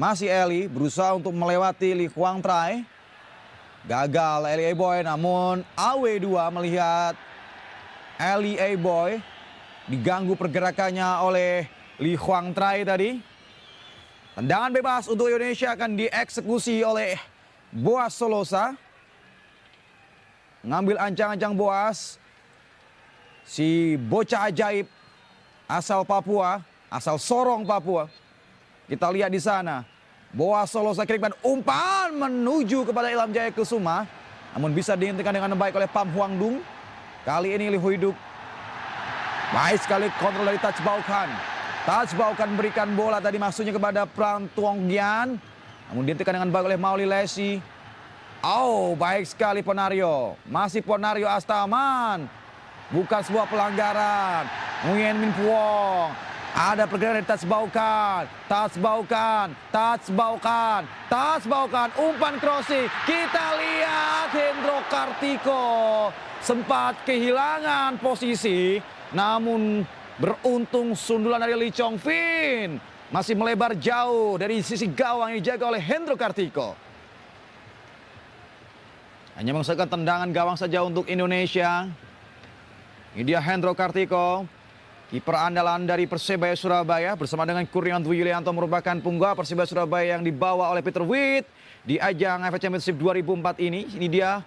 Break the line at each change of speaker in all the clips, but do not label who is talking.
Masih Eli berusaha untuk melewati Li Huang Trai. Gagal Eli Boy, namun AW2 melihat Eli Boy diganggu pergerakannya oleh Li Huang Trai tadi. Tendangan bebas untuk Indonesia akan dieksekusi oleh Boas Solosa. Ngambil ancang-ancang Boas. Si bocah ajaib asal Papua, asal Sorong Papua. Kita lihat di sana. Boas Solosa kirimkan umpan menuju kepada Ilham Jaya Kusuma. Namun bisa dihentikan dengan baik oleh Pham Hoang Dung. Kali ini Lee Hui Duk. Baik sekali kontrol dari Touch Baukan. Touch Baukan berikan bola tadi maksudnya kepada Pran Tuong Gian. Namun dihentikan dengan baik oleh Maoli Lesi. Oh, baik sekali Ponario. Masih Ponario Astaman. Bukan sebuah pelanggaran. Nguyen Min Puong. Ada pergerakan dari Touch Baukan. Touch Baukan. Touch Baukan. Touch Baukan. Umpan crossing. Kita lihat Hendro Kartiko sempat kehilangan posisi. Namun beruntung sundulan dari Lee Chong Fin masih melebar jauh dari sisi gawang yang dijaga oleh Hendro Kartiko. Hanya menghasilkan tendangan gawang saja untuk Indonesia. Ini dia Hendro Kartiko. Kiper andalan dari Persebaya Surabaya bersama dengan Kurniawan Dwi Yulianto merupakan punggawa Persebaya Surabaya yang dibawa oleh Peter Witt di ajang AFF Championship 2004 ini. Ini dia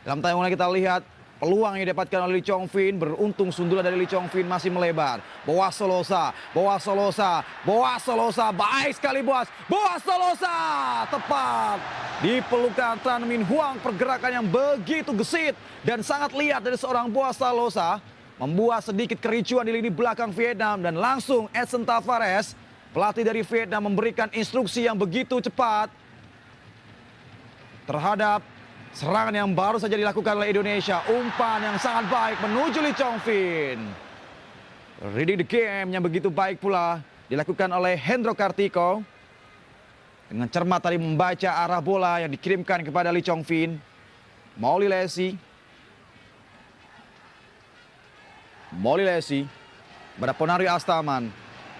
dalam tayangan kita lihat peluang yang didapatkan oleh Lee Chong Fin. Beruntung sundulan dari Lee Chong Fin masih melebar. Boas Solosa, Boas Solosa, Boas Solosa, baik sekali Boas. Boas Solosa tepat di pelukan Tran Minh Hoang. Pergerakan yang begitu gesit dan sangat lihat dari seorang Boas Solosa. Membuat sedikit kericuan di lini belakang Vietnam. Dan langsung Edson Tavares, pelatih dari Vietnam, memberikan instruksi yang begitu cepat terhadap serangan yang baru saja dilakukan oleh Indonesia. Umpan yang sangat baik menuju Lee Chong Fin. Reading the game yang begitu baik pula dilakukan oleh Hendro Kartiko. Dengan cermat tadi membaca arah bola yang dikirimkan kepada Lee Chong Fin. Maoli Lesi. Maoli Lesi pada Ponario Astaman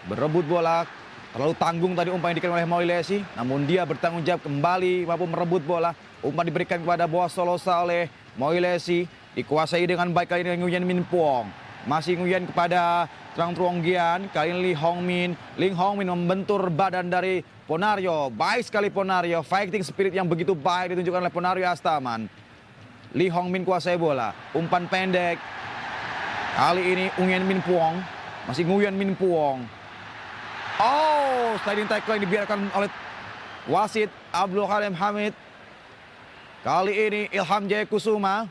berebut bola. Terlalu tanggung tadi umpan yang dikirim oleh Maoli Lesi. Namun dia bertanggung jawab kembali mampu merebut bola. Umpan diberikan kepada Boas Solosa oleh Maoli Lesi. Dikuasai dengan baik kali ini Nguyen Min Puong. Masih Nguyen kepada Trang Truong Gian. Kali ini Lee Hong Min. Lee Hong Min membentur badan dari Ponario. Baik sekali Ponario. Fighting spirit yang begitu baik ditunjukkan oleh Ponario Astaman. Lee Hong Min kuasai bola. Umpan pendek. Kali ini Nguyen Min Puong. Masih Nguyen Min Puong. Oh, sliding tackle yang dibiarkan oleh wasit Abdul Halim Hamid. Kali ini Ilham Jaya Kusuma.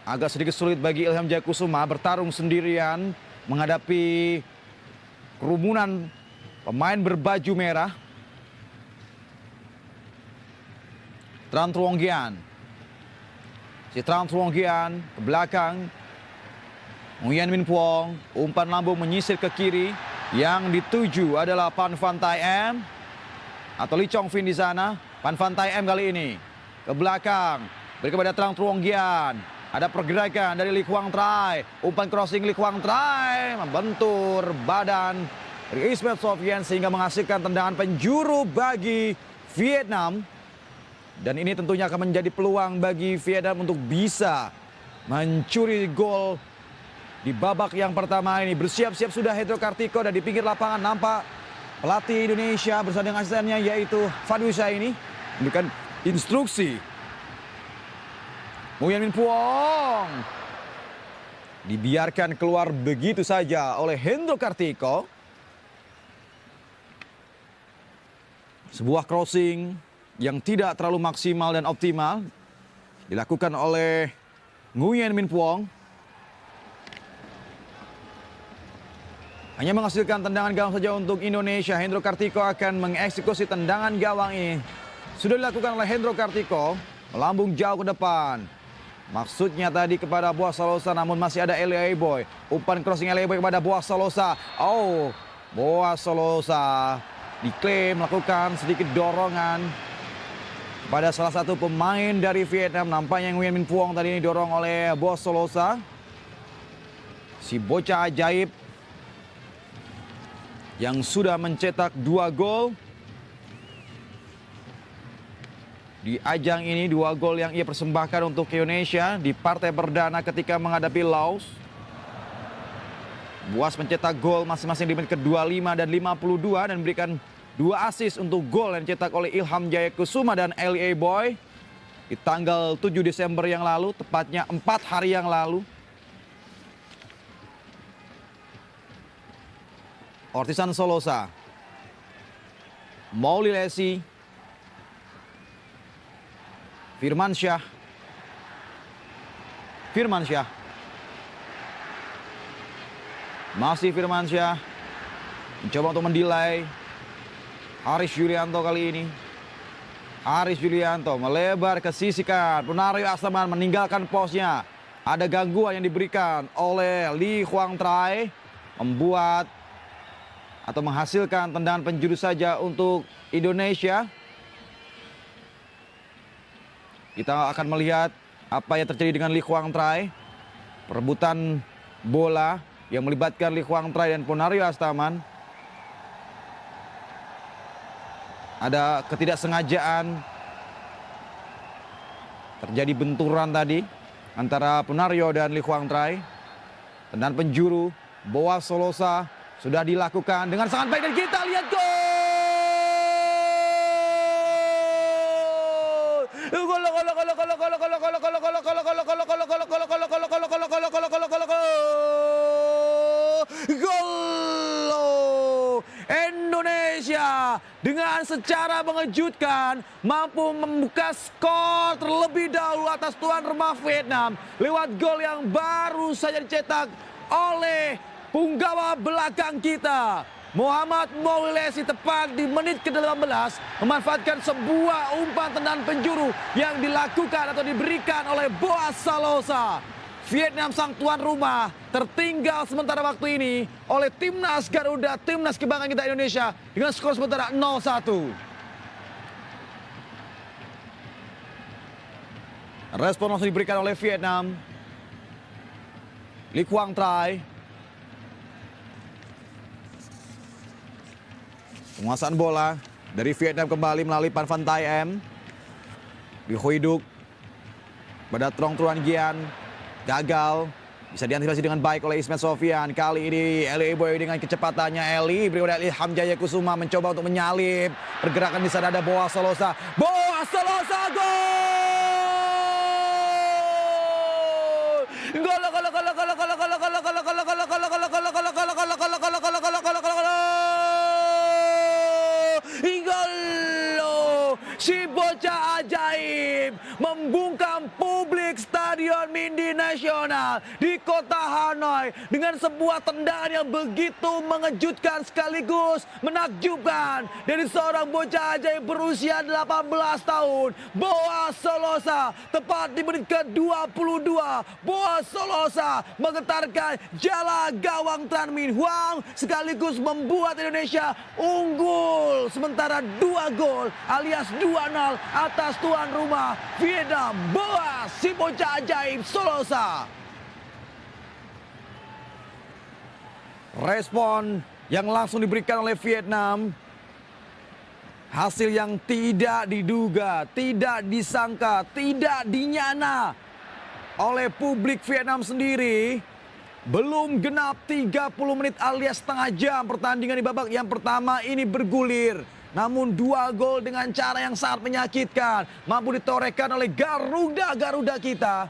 Agak sedikit sulit bagi Ilham Jaya Kusuma bertarung sendirian menghadapi kerumunan pemain berbaju merah. Tran Truong Gian. Si Tran Truong Gian ke belakang. Nguyen Min Puong. Umpan lambung menyisir ke kiri. Yang dituju adalah Phan Van Tai Em. Atau Lee Chong Fin di sana. Phan Van Tai Em kali ini. Ke belakang. Beri kepada Tran Truong Gian. Ada pergerakan dari Lee Huang Trai. Umpan crossing Lee Huang Trai. Membentur badan dari Ismet Sofian. Sehingga menghasilkan tendangan penjuru bagi Vietnam. Dan ini tentunya akan menjadi peluang bagi Vietnam untuk bisa mencuri gol di babak yang pertama ini. Bersiap-siap sudah Hendro Kartiko dan di pinggir lapangan nampak pelatih Indonesia bersama dengan asistennya yaitu Fadwisha ini memberikan instruksi. Nguyen Min Puong dibiarkan keluar begitu saja oleh Hendro Kartiko. Sebuah crossing yang tidak terlalu maksimal dan optimal dilakukan oleh Nguyen Min Puong. Hanya menghasilkan tendangan gawang saja untuk Indonesia. Hendro Kartiko akan mengeksekusi tendangan gawang ini. Sudah dilakukan oleh Hendro Kartiko. Melambung jauh ke depan. Maksudnya tadi kepada Boas Solosa, namun masih ada Eli Boy. Umpan crossing Eli Boy kepada Boas Solosa. Oh, Boas Solosa diklaim melakukan sedikit dorongan pada salah satu pemain dari Vietnam. Nampaknya Nguyen Min Puong tadi ini dorong oleh Boas Solosa. Si bocah ajaib yang sudah mencetak 2 gol di ajang ini, 2 gol yang ia persembahkan untuk Indonesia di partai perdana ketika menghadapi Laos. Buas mencetak gol masing-masing di menit ke-25 dan 52 dan memberikan 2 assist untuk gol yang dicetak oleh Ilham Jaya Kusuma dan LA Boy di tanggal 7 Desember yang lalu, tepatnya 4 hari yang lalu. Ortisan Solosa, Mauli Lesi, Firmansyah, masih Firmansyah, mencoba untuk mendelay. Haris Julianto kali ini. Haris Julianto melebar ke sisi kanan. Ponario Astaman meninggalkan posnya. Ada gangguan yang diberikan oleh Lee Huang Trai, membuat atau menghasilkan tendangan penjuru saja untuk Indonesia. Kita akan melihat apa yang terjadi dengan Lee Huang Trai. Perebutan bola yang melibatkan Lee Huang Trai dan Ponario Astaman. Ada ketidaksengajaan. Terjadi benturan tadi antara Ponario dan Lee Huang Trai. Tendangan penjuru Boas Solosa sudah dilakukan dengan sangat baik dan kita lihat gol! Indonesia dengan secara mengejutkan mampu membuka skor terlebih dahulu atas tuan rumah Vietnam lewat gol yang baru saja dicetak oleh punggawa belakang kita. Muhammad Mauli Lesi tepat di menit ke-18 memanfaatkan sebuah umpan tendangan penjuru yang dilakukan atau diberikan oleh Boas Salosa. Vietnam sang tuan rumah tertinggal sementara waktu ini oleh Timnas Garuda, Timnas Kebanggaan kita Indonesia dengan skor sementara 0-1. Respon langsung diberikan oleh Vietnam. Lee Huang Trai. Penguasaan bola dari Vietnam kembali melalui Pan Van Thai M. Di Huiduk pada Trong Truan Gian. Gagal. Bisa diantisipasi dengan baik oleh Ismet Sofian. Kali ini Eli Boy dengan kecepatannya. Eli berikutnya Ilham Jaya Kusuma mencoba untuk menyalip. Pergerakan di sana ada Boas Solosa. Boas Solosa gol! Si bocah ajaib membungkam publik Stadion Mindi Nasional di kota Hanoi dengan sebuah tendangan yang begitu mengejutkan sekaligus menakjubkan dari seorang bocah ajaib berusia 18 tahun, Boas Solosa. Tepat di menit ke-22, Boas Solosa menggetarkan jala gawang Tran Minh Hoang sekaligus membuat Indonesia unggul sementara 2 gol alias 2-0 atas tuan rumah Vietnam. Boas si bocah ajaib Solosa. Respon yang langsung diberikan oleh Vietnam, hasil yang tidak diduga, tidak disangka, tidak dinyana oleh publik Vietnam sendiri. Belum genap 30 menit alias setengah jam pertandingan di babak yang pertama ini bergulir. Namun 2 gol dengan cara yang sangat menyakitkan mampu ditorehkan oleh Garuda kita.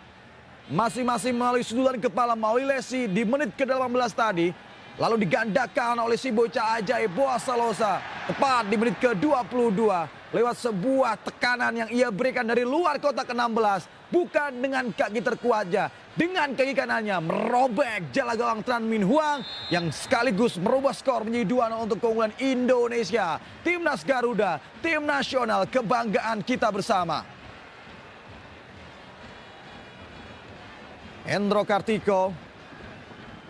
Masing-masing melalui sundulan kepala Mauli Lesi di menit ke-18 tadi. Lalu digandakan oleh si bocah ajaib Boas Salosa. Tepat di menit ke-22 lewat sebuah tekanan yang ia berikan dari luar kotak ke-16. Bukan dengan kaki terkuatnya. Dengan kaki kanannya merobek jala gawang Tran Minh Hoang yang sekaligus merubah skor menjadi 2-0 untuk keunggulan Indonesia. Timnas Garuda, tim nasional kebanggaan kita bersama. Hendro Kartiko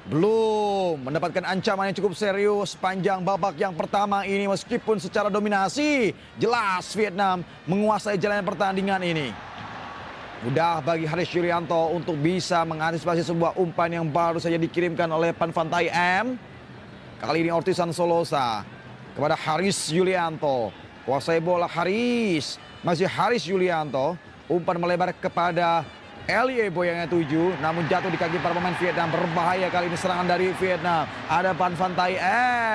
belum mendapatkan ancaman yang cukup serius sepanjang babak yang pertama ini meskipun secara dominasi jelas Vietnam menguasai jalannya pertandingan ini. Mudah bagi Haris Yulianto untuk bisa mengantisipasi sebuah umpan yang baru saja dikirimkan oleh Pan Van Thai M. Kali ini Ortisan Solosa kepada Haris Yulianto. Kuasai bola Haris. Masih Haris Yulianto. Umpan melebar kepada Eli Eboy yang 7, namun jatuh di kaki para pemain Vietnam. Berbahaya kali ini serangan dari Vietnam. Ada Van Van Tai,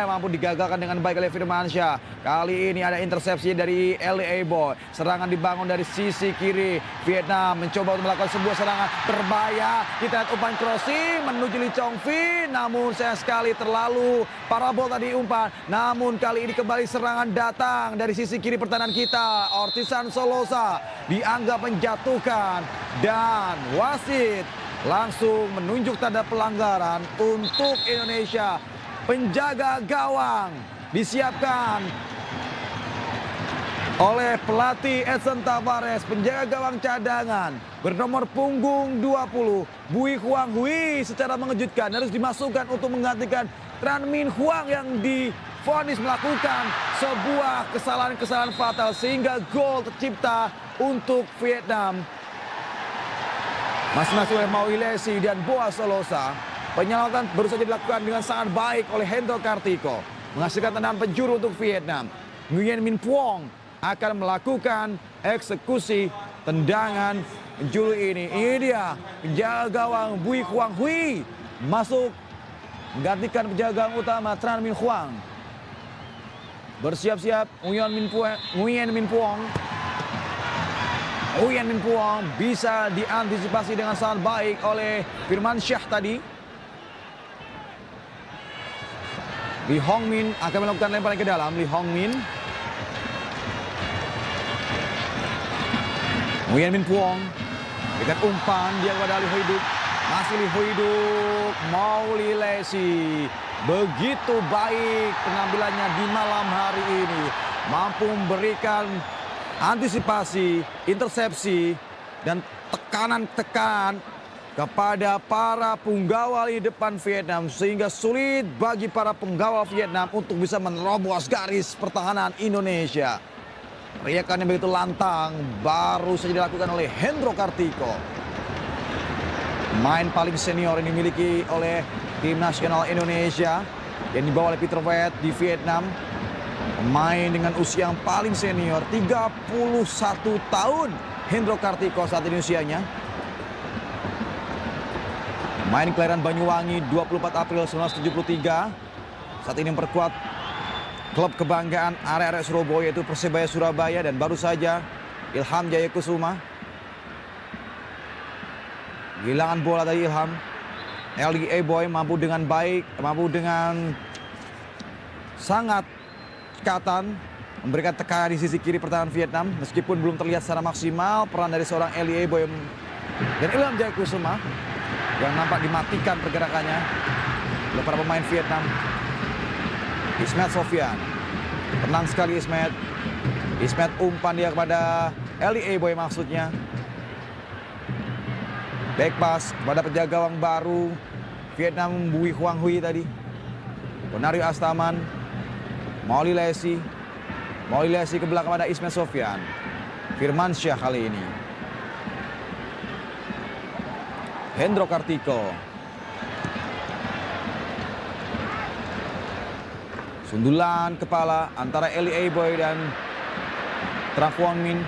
mampu digagalkan dengan baik oleh Firmansyah. Kali ini ada intersepsi dari Eli Eboy. Serangan dibangun dari sisi kiri. Vietnam mencoba untuk melakukan sebuah serangan berbahaya. Kita lihat umpan crossing menuju Lee Chong Fi, namun sayang sekali terlalu parabol tadi umpan. Namun kali ini kembali serangan datang dari sisi kiri pertahanan kita. Ortisan Solosa dianggap menjatuhkan dan wasit langsung menunjuk tanda pelanggaran untuk Indonesia. Penjaga gawang disiapkan oleh pelatih Edson Tavares. Penjaga gawang cadangan bernomor punggung 20 Bui Huang Hui secara mengejutkan harus dimasukkan untuk menggantikan Tran Min Huang yang divonis melakukan sebuah kesalahan-kesalahan fatal sehingga gol tercipta untuk Vietnam. Masing-masing oleh Maui Lesi dan Boa Solosa. Penyelamatan baru saja dilakukan dengan sangat baik oleh Hendro Kartiko. Menghasilkan tendangan penjuru untuk Vietnam. Nguyen Min Phuong akan melakukan eksekusi tendangan penjuru ini. Ini dia penjaga gawang Bui Huang Hui. Masuk menggantikan penjaga gawang utama Tran Min Huang. Bersiap-siap Nguyen Min Phuong. Nguyen Min Phuong bisa diantisipasi dengan sangat baik oleh Firmansyah tadi. Lee Hong Min akan melakukan lemparan ke dalam. Lee Hong Min. Nguyen Min Phuong dengan umpan dia kepada Lee Hoiduk. Masih Lee Hoiduk. Mauli Lesi. Begitu baik penampilannya di malam hari ini. Mampu memberikan antisipasi, intersepsi, dan tekanan-tekan kepada para penggawa di depan Vietnam. Sehingga sulit bagi para penggawa Vietnam untuk bisa menerobos garis pertahanan Indonesia. Teriakan yang begitu lantang baru saja dilakukan oleh Hendro Kartiko. Pemain paling senior yang dimiliki oleh tim nasional Indonesia yang dibawa oleh Peter Wet di Vietnam. Pemain dengan usia yang paling senior, 31 tahun Hendro Kartiko saat ini usianya. Pemain kelahiran Banyuwangi 24 April 1973. Saat ini memperkuat klub kebanggaan arek-arek Surabaya yaitu Persebaya Surabaya, dan baru saja Ilham Jaya Kusuma. Kehilangan bola dari Ilham. Eli Eboy mampu dengan baik, mampu dengan sangat dekatan memberikan tekanan di sisi kiri pertahanan Vietnam. Meskipun belum terlihat secara maksimal peran dari seorang Eli Eboy dan Ilham Jaya Kusuma yang nampak dimatikan pergerakannya oleh para pemain Vietnam. Ismet Sofyan, tenang sekali Ismet. Ismet umpan dia kepada Eli Eboy maksudnya. Back pass kepada penjaga gawang baru Vietnam Bui Huang Hui tadi. Bonario Astaman. Mauli Lesi ke belakang pada Ismet Sofyan. Firmansyah kali ini. Hendro Kartiko. Sundulan kepala antara Eli Eboy dan Tran Quang Minh.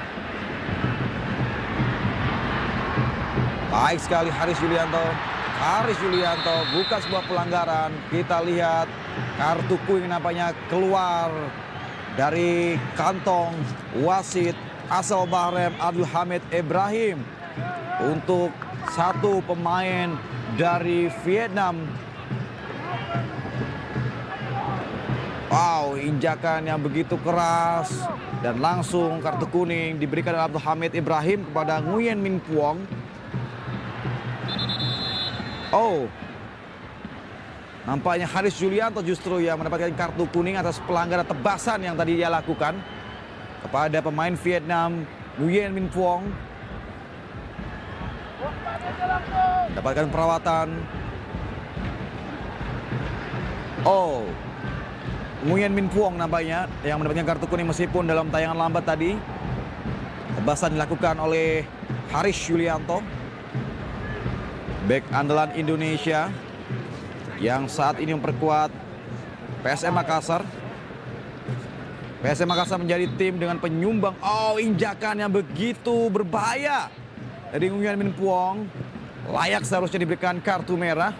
Baik sekali Haris Yulianto. Haris Yulianto bukan sebuah pelanggaran. Kita lihat kartu kuning nampaknya keluar dari kantong wasit asal Bahrain Abdul Hamid Ibrahim untuk satu pemain dari Vietnam. Wow, injakan yang begitu keras dan langsung kartu kuning diberikan oleh Abdul Hamid Ibrahim kepada Nguyen Min Phuong. Oh, nampaknya Haris Yulianto justru yang mendapatkan kartu kuning atas pelanggaran tebasan yang tadi dia lakukan kepada pemain Vietnam Nguyen Min Phuong. Mendapatkan perawatan. Oh, Nguyen Min Phuong nampaknya yang mendapatkan kartu kuning meskipun dalam tayangan lambat tadi. Tebasan dilakukan oleh Haris Yulianto, bek andalan Indonesia yang saat ini memperkuat PSM Makassar. PSM Makassar menjadi tim dengan penyumbang. Injakan yang begitu berbahaya dari Nguyen Minh Phuong. Layak seharusnya diberikan kartu merah.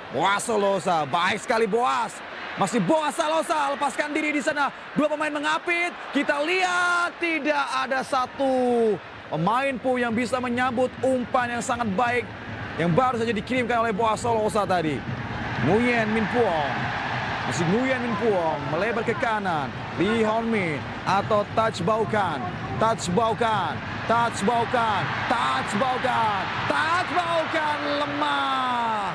Boas Solosa, baik sekali Boas. Masih Boas Solosa, lepaskan diri di sana. Dua pemain mengapit. Kita lihat tidak ada satu pemain pun yang bisa menyambut umpan yang sangat baik yang baru saja dikirimkan oleh Boas Solosa tadi. Nguyen Minh Phuong. Masih Nguyen Minh Phuong melebar ke kanan. Lee Hon Min atau Touch Baukan. Touch Baukan. Touch Baukan. Touch Baukan. Touch Baukan lemah.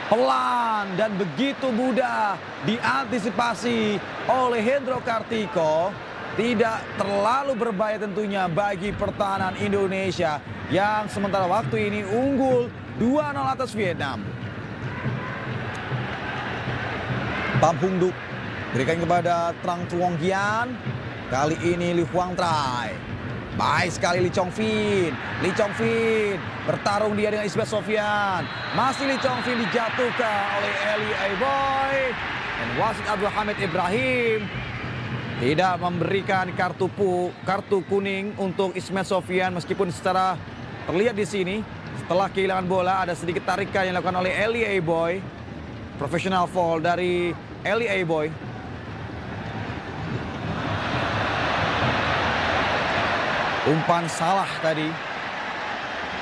Pelan dan begitu mudah diantisipasi oleh Hendro Kartiko. Tidak terlalu berbahaya tentunya bagi pertahanan Indonesia yang sementara waktu ini unggul 2-0 atas Vietnam. Pham Hung Duc berikan kepada Trang Truong Gian. Kali ini Lee Huang Trai. Baik sekali Lee Chong Fin. Lee Chong Fin bertarung dia dengan Ismet Sofyan. Masih Lee Chong Fin dijatuhkan oleh Eli Aiboy. Dan wasit Abdul Hamid Ibrahim tidak memberikan kartu kuning untuk Ismet Sofyan, meskipun secara terlihat di sini setelah kehilangan bola ada sedikit tarikan yang dilakukan oleh Eli Aiboy. Professional foul dari Eli Aiboy. Umpan salah tadi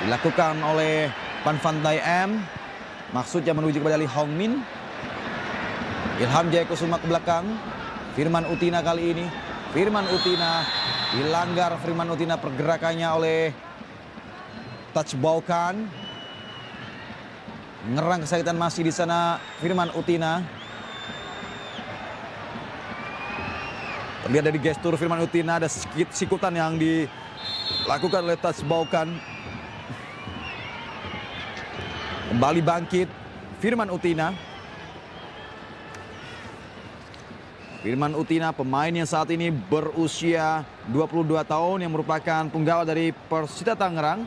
dilakukan oleh Van Dai M. Maksudnya menuju kepada Lee Hong Min. Ilham Jaya Kusuma ke belakang. Firman Utina kali ini. Firman Utina dilanggar. Firman Utina pergerakannya oleh Touch Baukan. Ngerang kesakitan masih di sana Firman Utina. Terlihat dari gestur Firman Utina ada sedikit sikutan yang dilakukan oleh Touch Baukan. Kembali bangkit Firman Utina. Firman Utina pemain yang saat ini berusia 22 tahun yang merupakan penggawa dari Persita Tangerang.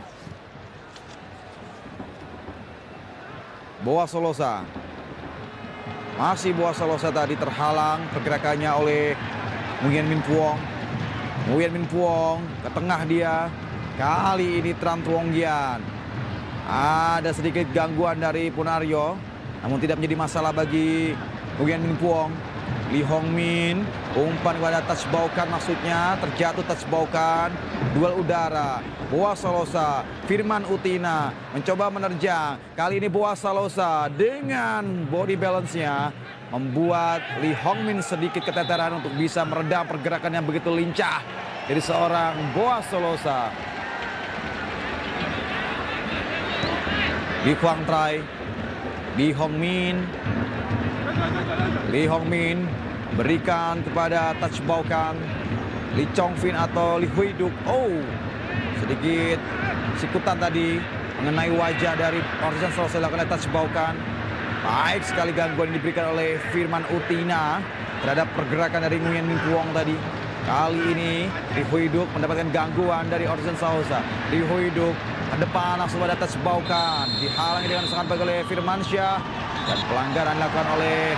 Boas Solosa. Masih Boas Solosa tadi terhalang pergerakannya oleh Nguyen Minh Phuong. Nguyen Minh Phuong ke tengah dia. Kali ini Trang Truong Gian. Ada sedikit gangguan dari Punario, namun tidak menjadi masalah bagi Nguyen Minh Phuong. Lee Hong Min, umpan kepada Touch Baukan maksudnya, terjatuh Touch Baukan, duel udara. Boas Solosa, Firman Utina mencoba menerjang. Kali ini Boas Solosa dengan body balance-nya membuat Lee Hong Min sedikit keteteran untuk bisa meredam pergerakan yang begitu lincah dari seorang Boas Solosa. Lee Huang Trai, Lee Hong Min. Lee Hong Min berikan kepada Touch Baukan. Lee Chong Fin atau Lee Hui Duc. Sedikit sikutan tadi mengenai wajah dari Orjan Solosa dilakukan oleh Touch Baukan. Baik sekali gangguan yang diberikan oleh Firman Utina terhadap pergerakan dari Nguyen Minh Phuong tadi. Kali ini Lee Hui Duc mendapatkan gangguan dari Orjan Solosa. Lee Hui Duc ke depan langsung pada Touch Baukan. Dihalangi dengan sangat baik oleh Firmansyah. Dan pelanggaran dilakukan oleh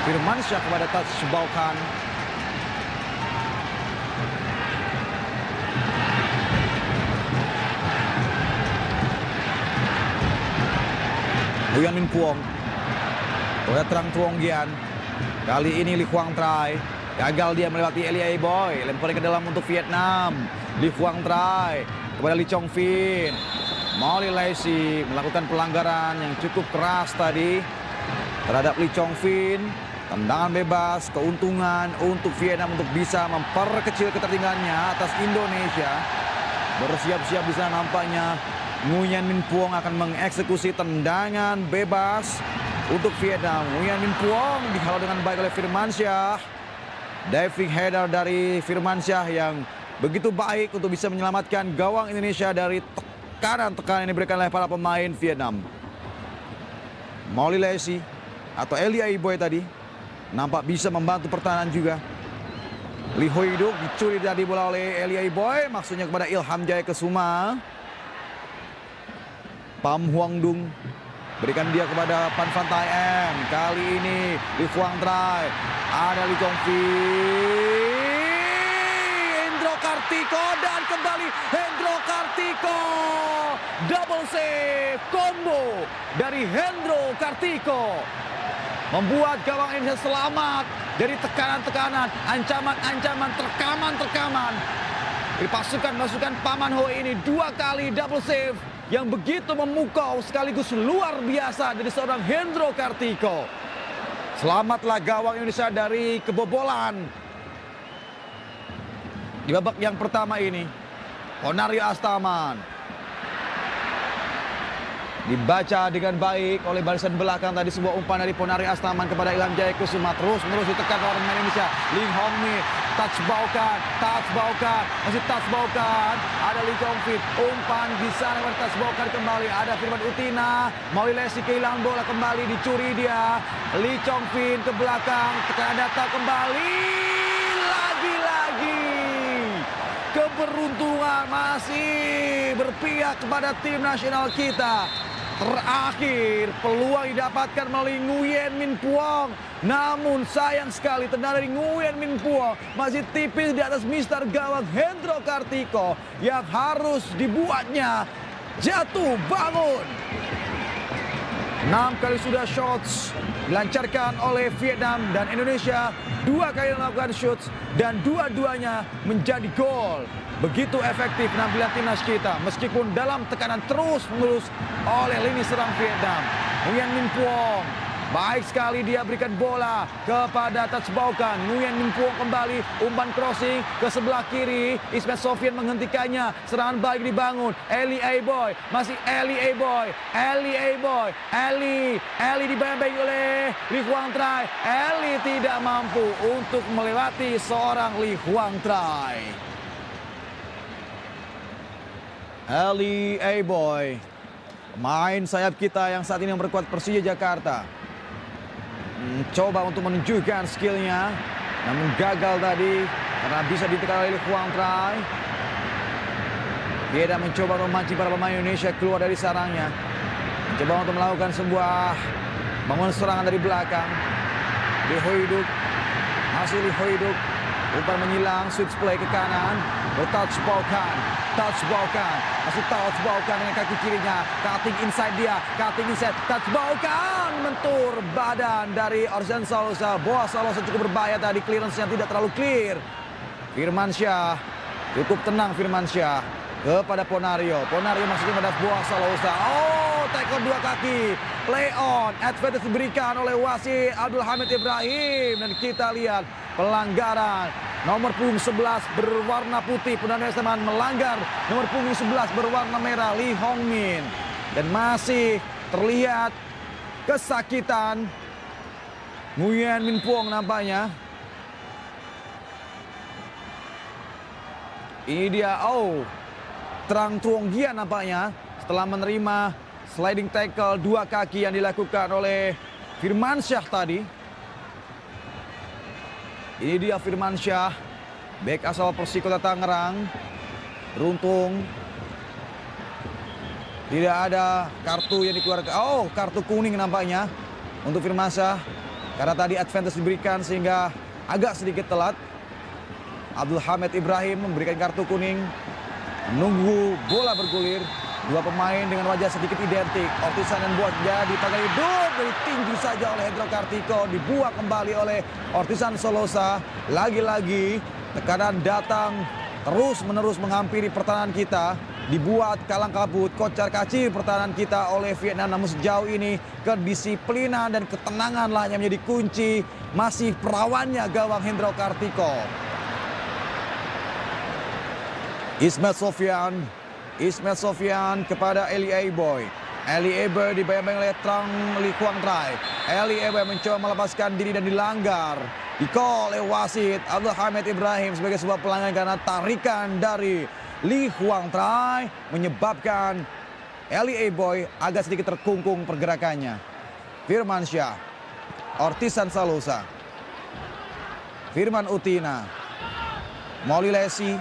Firmansyah kepada Touch Baukan. Nguyen Minh Phuong kepada Trang Truong Gian. Kali ini Lee Huang Trai. Gagal dia melewati Eli Aiboy. Lempar ke dalam untuk Vietnam. Lee Huang Trai kepada Lee Chong Fin. Molly Lacy melakukan pelanggaran yang cukup keras tadi terhadap Lee Chong Fin. Tendangan bebas, keuntungan untuk Vietnam untuk bisa memperkecil ketertinggalannya atas Indonesia. Bersiap-siap di sana nampaknya Nguyen Minh Phuong akan mengeksekusi tendangan bebas untuk Vietnam. Nguyen Minh Phuong dihalau dengan baik oleh Firmansyah. Diving header dari Firmansyah yang begitu baik untuk bisa menyelamatkan gawang Indonesia dari tekanan yang diberikan oleh para pemain Vietnam. Molly Lacy atau Eli Aiboy tadi nampak bisa membantu pertahanan juga. Lee Hui Duc dicuri dari bola oleh Eli Aiboy, maksudnya kepada Ilham Jaya Kusuma. Pham Huang Dung Berikan dia kepada Pan Van Taem. Kali ini Li Huang Trai. Ada Lee Chong Vin. Hendro Kartiko dan kembali Hendro Kartiko. Double save combo dari Hendro Kartiko. Membuat gawang Indonesia selamat dari tekanan-tekanan, ancaman-ancaman, terkaman-terkaman. Di pasukan Paman Ho ini 2 kali double save yang begitu memukau sekaligus luar biasa dari seorang Hendro Kartiko. Selamatlah gawang Indonesia dari kebobolan. Di babak yang pertama ini, Ponario Astaman dibaca dengan baik oleh barisan belakang. Tadi sebuah umpan dari Ponario Astaman kepada Ilham Jaya Kusuma. Terus-menerus ditekan oleh pemain Indonesia. Lee Hong Mi, touch baukan, masih touch baukan. Ada Lee Chong Vin, umpan di sana, touch baukan kembali. Ada Firman Utina, Maui Lesi kehilangan bola kembali, dicuri dia. Lee Chong Vin ke belakang, tekanan datang kembali. Lagi-lagi keberuntungan masih berpihak kepada tim nasional kita. Terakhir peluang didapatkan melalui Nguyen Min Phuong. Namun sayang sekali tendangan dari Nguyen Min Phuong masih tipis di atas mister gawang Hendro Kartiko yang harus dibuatnya jatuh bangun. 6 kali sudah shots dilancarkan oleh Vietnam dan Indonesia 2 kali melakukan shots dan dua-duanya menjadi gol. Begitu efektif penampilan timnas kita meskipun dalam tekanan terus-menerus oleh lini serang Vietnam. Nguyen Min Phuong baik sekali, dia berikan bola kepada Touch Baukan. Nguyen Min Phuong kembali, umpan crossing ke sebelah kiri. Ismet Sofyan menghentikannya. Serangan baik dibangun. Eli A-Boy, masih Eli A-Boy. Eli dibayang-bayang oleh Li Huang Trai. Eli tidak mampu untuk melewati seorang Li Huang Trai. Eli A-Boy, pemain sayap kita yang saat ini memperkuat Persija Jakarta. Coba untuk menunjukkan skillnya, namun gagal tadi karena bisa ditekan oleh Li Huang Trai. Dia mencoba memancing para pemain Indonesia keluar dari sarangnya. Mencoba untuk melakukan sebuah bangun serangan dari belakang. Lee Hoi-duk, masih Lee Hoi-duk. Umpan menyilang, switch play ke kanan. Touch Baukan, masih touch Baukan dengan kaki kirinya. Cutting inside dia, touch Baukan. Mentur badan dari Orjan Salosa. Boa Salosa cukup berbahaya tadi, clearance-nya tidak terlalu clear. Firmansyah, cukup tenang Firmansyah. Kepada Ponario masih pada Boa Salosa. Oh, tackle 2 kaki. Play on, advantage diberikan oleh wasit Abdul Hamid Ibrahim. Dan kita lihat pelanggaran. Nomor punggung 11 berwarna putih, Ponario Astaman melanggar nomor punggung 11 berwarna merah, Lee Hong Min. Dan masih terlihat kesakitan Nguyen Min Phuong nampaknya. Ini dia, Trang Truong Gia nampaknya setelah menerima sliding tackle 2 kaki yang dilakukan oleh Firmansyah tadi. Ini dia Firmansyah, bek asal Persikota Tangerang. Beruntung tidak ada kartu yang dikeluarkan. Kartu kuning nampaknya untuk Firmansyah karena tadi advantage diberikan sehingga agak sedikit telat. Abdul Hamid Ibrahim memberikan kartu kuning. Menunggu bola bergulir. 2 pemain dengan wajah sedikit identik. Ortisan dan Boat jadi pakai hidup dari tinggi saja oleh Hendro Kartiko. Dibuang kembali oleh Ortisan Solosa. Lagi-lagi tekanan datang terus-menerus menghampiri pertahanan kita. Dibuat kalang kabut, kocar kacir pertahanan kita oleh Vietnam. Namun sejauh ini kedisiplinan dan ketenangan lah yang menjadi kunci. Masih perawannya gawang Hendro Kartiko. Ismet Sofyan kepada Eli A-Boy. Eli A-Boy dibayang-bayang oleh Trang Li Huang Trai. Eli A-Boy mencoba melepaskan diri dan dilanggar. Di-call oleh wasit Abdul Hamid Ibrahim sebagai sebuah pelanggaran karena tarikan dari Li Huang Trai menyebabkan Eli A-Boy agak sedikit terkungkung pergerakannya. Firmansyah, Ortisan Salosa, Firman Utina, Mauli Lesi,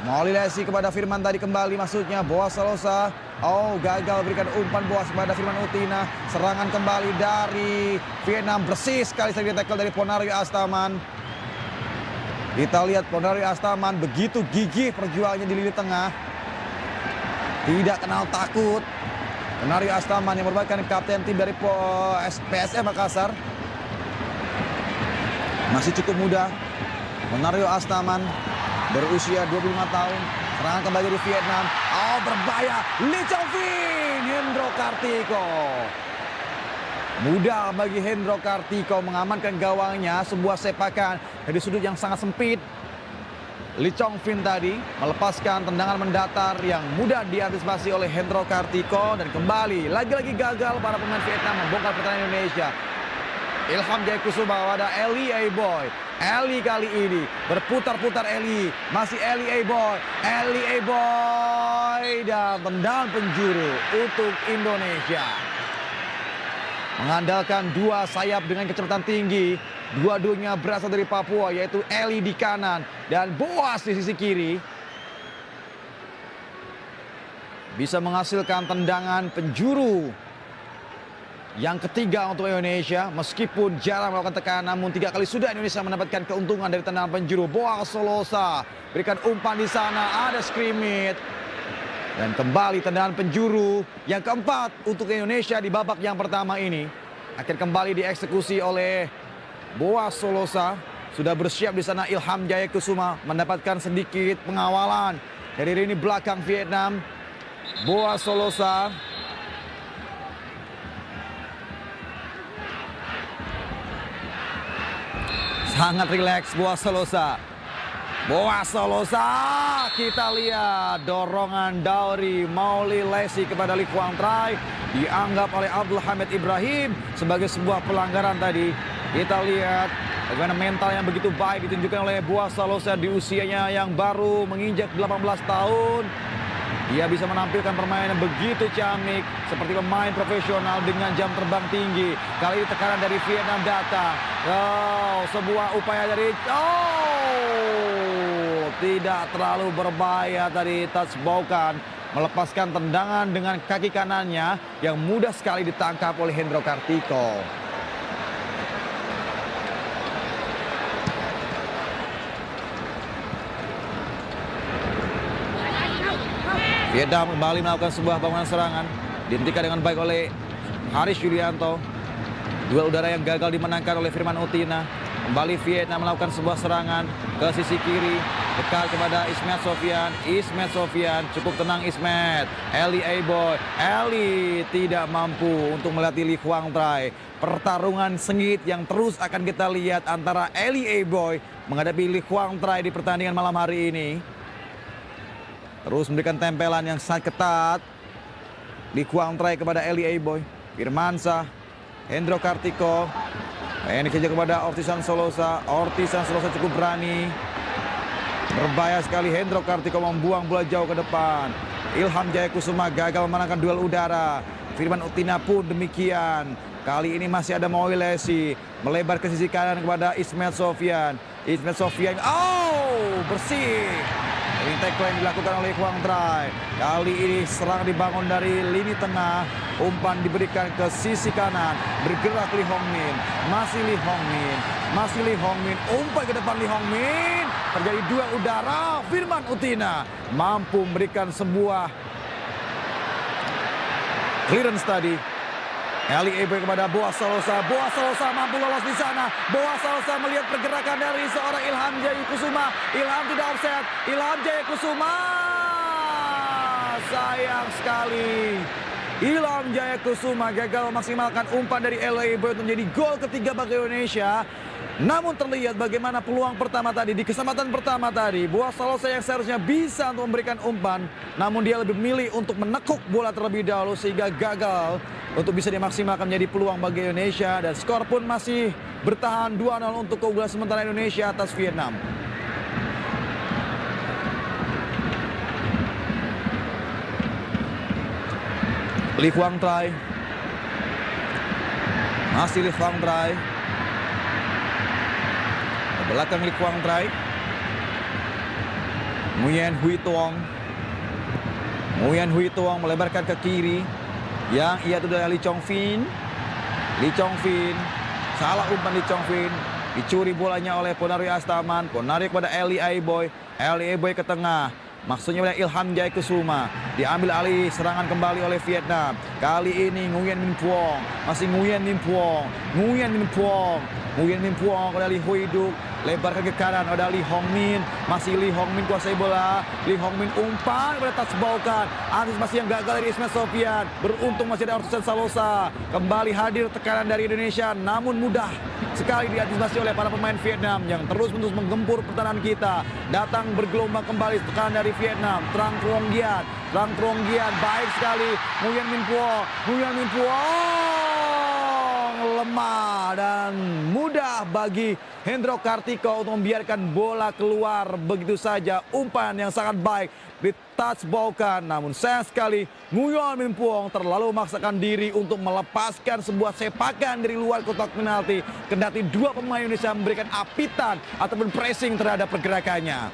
Mauli Lesi kepada Firman tadi kembali maksudnya. Boas Salosa. Oh, gagal berikan umpan Boas kepada Firman Utina. Serangan kembali dari Vietnam. Bersih sekali di tackle dari Ponario Astaman. Kita lihat Ponario Astaman begitu gigih perjuangannya di lini tengah. Tidak kenal takut. Ponario Astaman yang merupakan kapten tim dari PSM Makassar. Masih cukup muda. Ponario Astaman berusia 25 tahun. Serangan kembali dari Vietnam. Oh, berbahaya. Lee Chong Vin. Hendro Kartiko. Mudah bagi Hendro Kartiko mengamankan gawangnya. Sebuah sepakan dari sudut yang sangat sempit. Lee Chong Vin tadi melepaskan tendangan mendatar yang mudah diantisipasi oleh Hendro Kartiko. Dan kembali lagi-lagi gagal para pemain Vietnam membongkar pertahanan Indonesia. Ilham Jaya Kusuma ada Eli A-Boy. Eli kali ini berputar-putar Eli. Masih Eli A-Boy. Eli A-Boy. Dan tendangan penjuru untuk Indonesia. Mengandalkan dua sayap dengan kecepatan tinggi. Dua-duanya berasal dari Papua, yaitu Eli di kanan dan Boas di sisi kiri. Bisa menghasilkan tendangan penjuru yang ketiga untuk Indonesia. Meskipun jarang melakukan tekanan, namun 3 kali sudah Indonesia mendapatkan keuntungan dari tendangan penjuru. Boas Solosa berikan umpan di sana, ada scrimmage. Dan kembali tendangan penjuru yang keempat untuk Indonesia di babak yang pertama ini. Akan kembali dieksekusi oleh Boas Solosa. Sudah bersiap di sana Ilham Jaya Kusuma mendapatkan sedikit pengawalan dari lini belakang Vietnam. Boas Solosa. Sangat rileks Boas Solosa. Boas Solosa, kita lihat dorongan dari Mauli Lesi kepada Lee Quang Trai dianggap oleh Abdul Hamid Ibrahim sebagai sebuah pelanggaran tadi. Kita lihat bagaimana mental yang begitu baik ditunjukkan oleh Boas Solosa di usianya yang baru menginjak 18 tahun. Dia bisa menampilkan permainan begitu ciamik seperti pemain profesional dengan jam terbang tinggi. Kali ini tekanan dari Vietnam datang. Oh, sebuah upaya dari tidak terlalu berbahaya tadi touch Baukan melepaskan tendangan dengan kaki kanannya yang mudah sekali ditangkap oleh Hendro Kartiko. Vietnam kembali melakukan sebuah bangunan serangan. Dihentikan dengan baik oleh Haris Yulianto. Duel udara yang gagal dimenangkan oleh Firman Utina. Kembali Vietnam melakukan sebuah serangan ke sisi kiri. Dekat kepada Ismet Sofian. Ismet Sofian cukup tenang Ismet. Eli A-Boy. Eli tidak mampu untuk melatih Lee Quang Trai. Pertarungan sengit yang terus akan kita lihat antara Eli A-Boy menghadapi Lee Quang Trai di pertandingan malam hari ini. Terus memberikan tempelan yang sangat ketat. Lee Quang Trai kepada Eli A-Boy. Firmansyah. Hendro Kartiko. Ini kejar kepada Ortisan Solosa. Ortisan Solosa cukup berani. Berbahaya sekali Hendro Kartiko membuang bola jauh ke depan. Ilham Jaya Kusuma gagal memenangkan duel udara. Firman Utina pun demikian. Kali ini masih ada Mauli Lesi. Melebar ke sisi kanan kepada Ismet Sofian. Ismet Sofian. Oh, bersih. Ini tackle yang dilakukan oleh Quang Trai. Kali ini serang dibangun dari lini tengah. Umpan diberikan ke sisi kanan. Bergerak Lee Hong Min. Masih Lee Hong Min. Masih Lee Hong Min. Umpan ke depan Lee Hong Min. Terjadi duel udara. Firman Utina mampu memberikan sebuah clearance tadi. Eli A-Boy kepada Boas Solosa. Boas Solosa mampu lolos di sana. Boas Solosa melihat pergerakan dari seorang Ilham Jaya Kusuma. Ilham tidak offset. Ilham Jaya Kusuma. Sayang sekali. Ilham Jaya Kusuma gagal memaksimalkan umpan dari Eli A-Boy untuk menjadi gol ketiga bagi Indonesia. Namun terlihat bagaimana peluang pertama tadi, di kesempatan pertama tadi, Boas Solosa yang seharusnya bisa untuk memberikan umpan, namun dia lebih memilih untuk menekuk bola terlebih dahulu sehingga gagal untuk bisa dimaksimalkan menjadi peluang bagi Indonesia. Dan skor pun masih bertahan 2-0 untuk keunggulan sementara Indonesia atas Vietnam. Lee Quang Trai. Masih Lee Quang Trai. Belakang Lee Quang Trai. Nguyen Huy Tuong. Nguyen Huy Tuong melebarkan ke kiri. Yang ia itu dari Lee Chong Fin. Lee Chong Fin. Salah umpan Lee Chong Fin. Dicuri bolanya oleh Ponari Astaman. Ponari kepada Eli Aiboy. Eli Aiboy ke tengah. Maksudnya oleh Ilham Jaya Kusuma. Diambil alih serangan kembali oleh Vietnam. Kali ini Nguyen Minh Phuong. Masih Nguyen Minh Phuong. Nguyen Minh Phuong. Nguyen Minh Phuong kepada Lee Huy Duk. Lebarkan ke kanan ada Lee Hong Min. Masih Lee Hong Min kuasai bola. Lee Hong Min umpan kepada Tats Baukan. Antisipasi yang gagal dari Ismail Sofian. Beruntung masih ada Ortusen Salosa. Kembali hadir tekanan dari Indonesia. Namun mudah sekali diantisipasi oleh para pemain Vietnam yang terus-menerus menggempur pertahanan kita. Datang bergelombang kembali tekanan dari Vietnam. Trang Truong Gian. Trang Truong Gian baik sekali. Nguyen Minh Phuong. Nguyen Minh Phuong lemah dan mudah bagi Hendro Kartiko untuk membiarkan bola keluar begitu saja. Umpan yang sangat baik di Tats Baukan. Namun sayang sekali Nguyen Minh Phuong terlalu memaksakan diri untuk melepaskan sebuah sepakan dari luar kotak penalti. Kendati dua pemain Indonesia memberikan apitan ataupun pressing terhadap pergerakannya.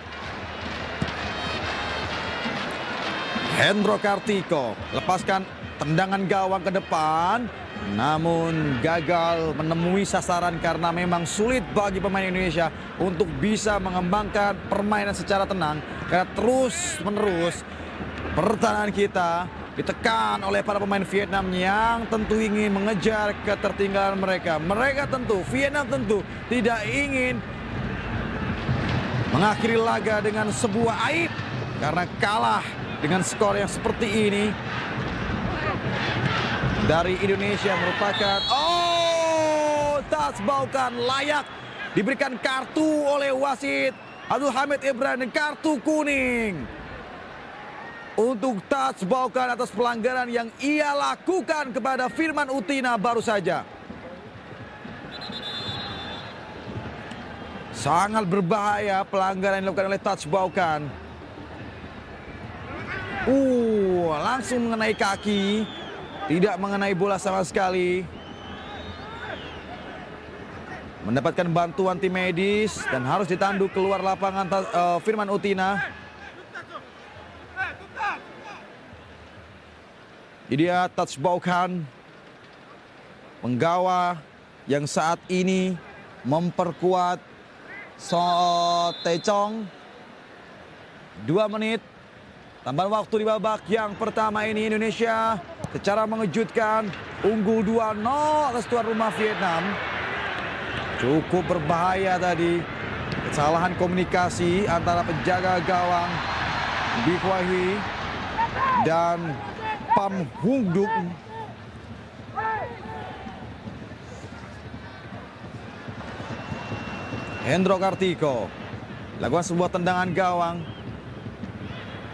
Hendro Kartiko lepaskan tendangan gawang ke depan. Namun gagal menemui sasaran karena memang sulit bagi pemain Indonesia untuk bisa mengembangkan permainan secara tenang. Karena terus-menerus pertahanan kita ditekan oleh para pemain Vietnam yang tentu ingin mengejar ketertinggalan mereka. Mereka tentu, Vietnam tentu tidak ingin mengakhiri laga dengan sebuah aib karena kalah dengan skor yang seperti ini. Dari Indonesia merupakan Tats Baukan layak diberikan kartu oleh wasit Abdul Hamid Ibrahim dan kartu kuning untuk Tats Baukan atas pelanggaran yang ia lakukan kepada Firman Utina baru saja. Sangat berbahaya pelanggaran yang dilakukan oleh Tats Baukan. Langsung mengenai kaki. Tidak mengenai bola sama sekali. Mendapatkan bantuan tim medis dan harus ditanduk keluar lapangan Firman Utina. Ini dia Tats Baukan, penggawa yang saat ini memperkuat So Tae Chong. 2 menit tambahan waktu di babak yang pertama ini. Indonesia secara mengejutkan unggul 2-0 atas tuan rumah Vietnam. Cukup berbahaya tadi kesalahan komunikasi antara penjaga gawang Bi Kwa Hee dan Pham Hung Duk. Hendro Kartiko lakukan sebuah tendangan gawang.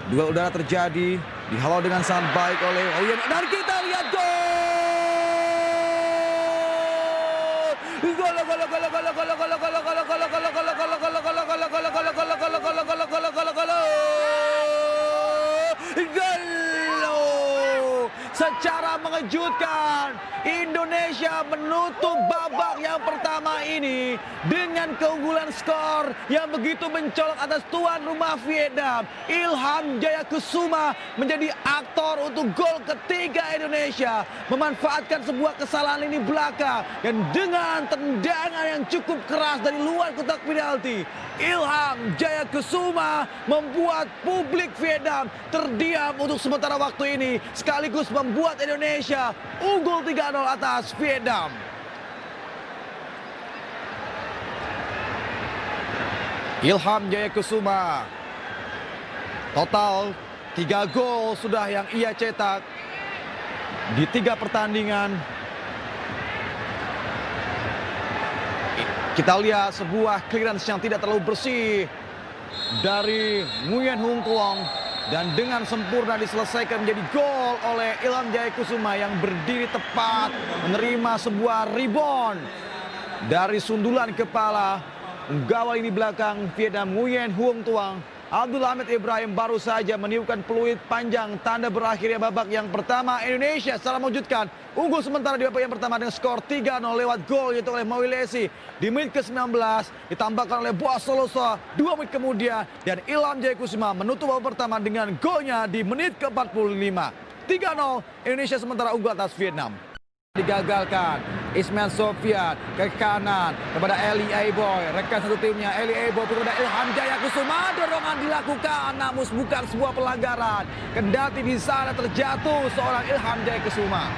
Duel udara terjadi, dihalau dengan sangat baik oleh Oyen. Dan kita lihat gol! Secara mengejutkan, Indonesia menutup babak yang pertama ini dengan keunggulan skor yang begitu mencolok atas tuan rumah Vietnam. Ilham Jaya Kusuma menjadi aktor untuk gol ketiga Indonesia, memanfaatkan sebuah kesalahan lini belakang dan dengan tendangan yang cukup keras dari luar kotak penalti, Ilham Jaya Kusuma membuat publik Vietnam terdiam untuk sementara waktu ini, sekaligus membuat Indonesia unggul 3-0 atas Vietnam. Ilham Jaya Kusuma total 3 gol sudah yang ia cetak di 3 pertandingan. Kita lihat sebuah clearance yang tidak terlalu bersih dari Nguyen Huy Tuong dan dengan sempurna diselesaikan menjadi gol oleh Ilham Jaya Kusuma yang berdiri tepat menerima sebuah rebound dari sundulan kepala penggawa lini belakang Vietnam Nguyen Huy Tuong Abdul Hamid Ibrahim baru saja meniupkan peluit panjang tanda berakhirnya babak yang pertama. Indonesia secara mengejutkan unggul sementara di babak yang pertama dengan skor 3-0 lewat gol yaitu oleh Mawilesi di menit ke-19 ditambahkan oleh Boas Solosa 2 menit kemudian, dan Ilham Jaya Kusuma menutup babak pertama dengan golnya di menit ke-45. 3-0 Indonesia sementara unggul atas Vietnam. Digagalkan Ismail Sofyan ke kanan kepada Eli Aiboy, rekan satu timnya Eli Aiboy kepada Ilham Jaya Kusuma, dorongan dilakukan namun bukan sebuah pelanggaran kendati di sana terjatuh seorang Ilham Jaya Kusuma.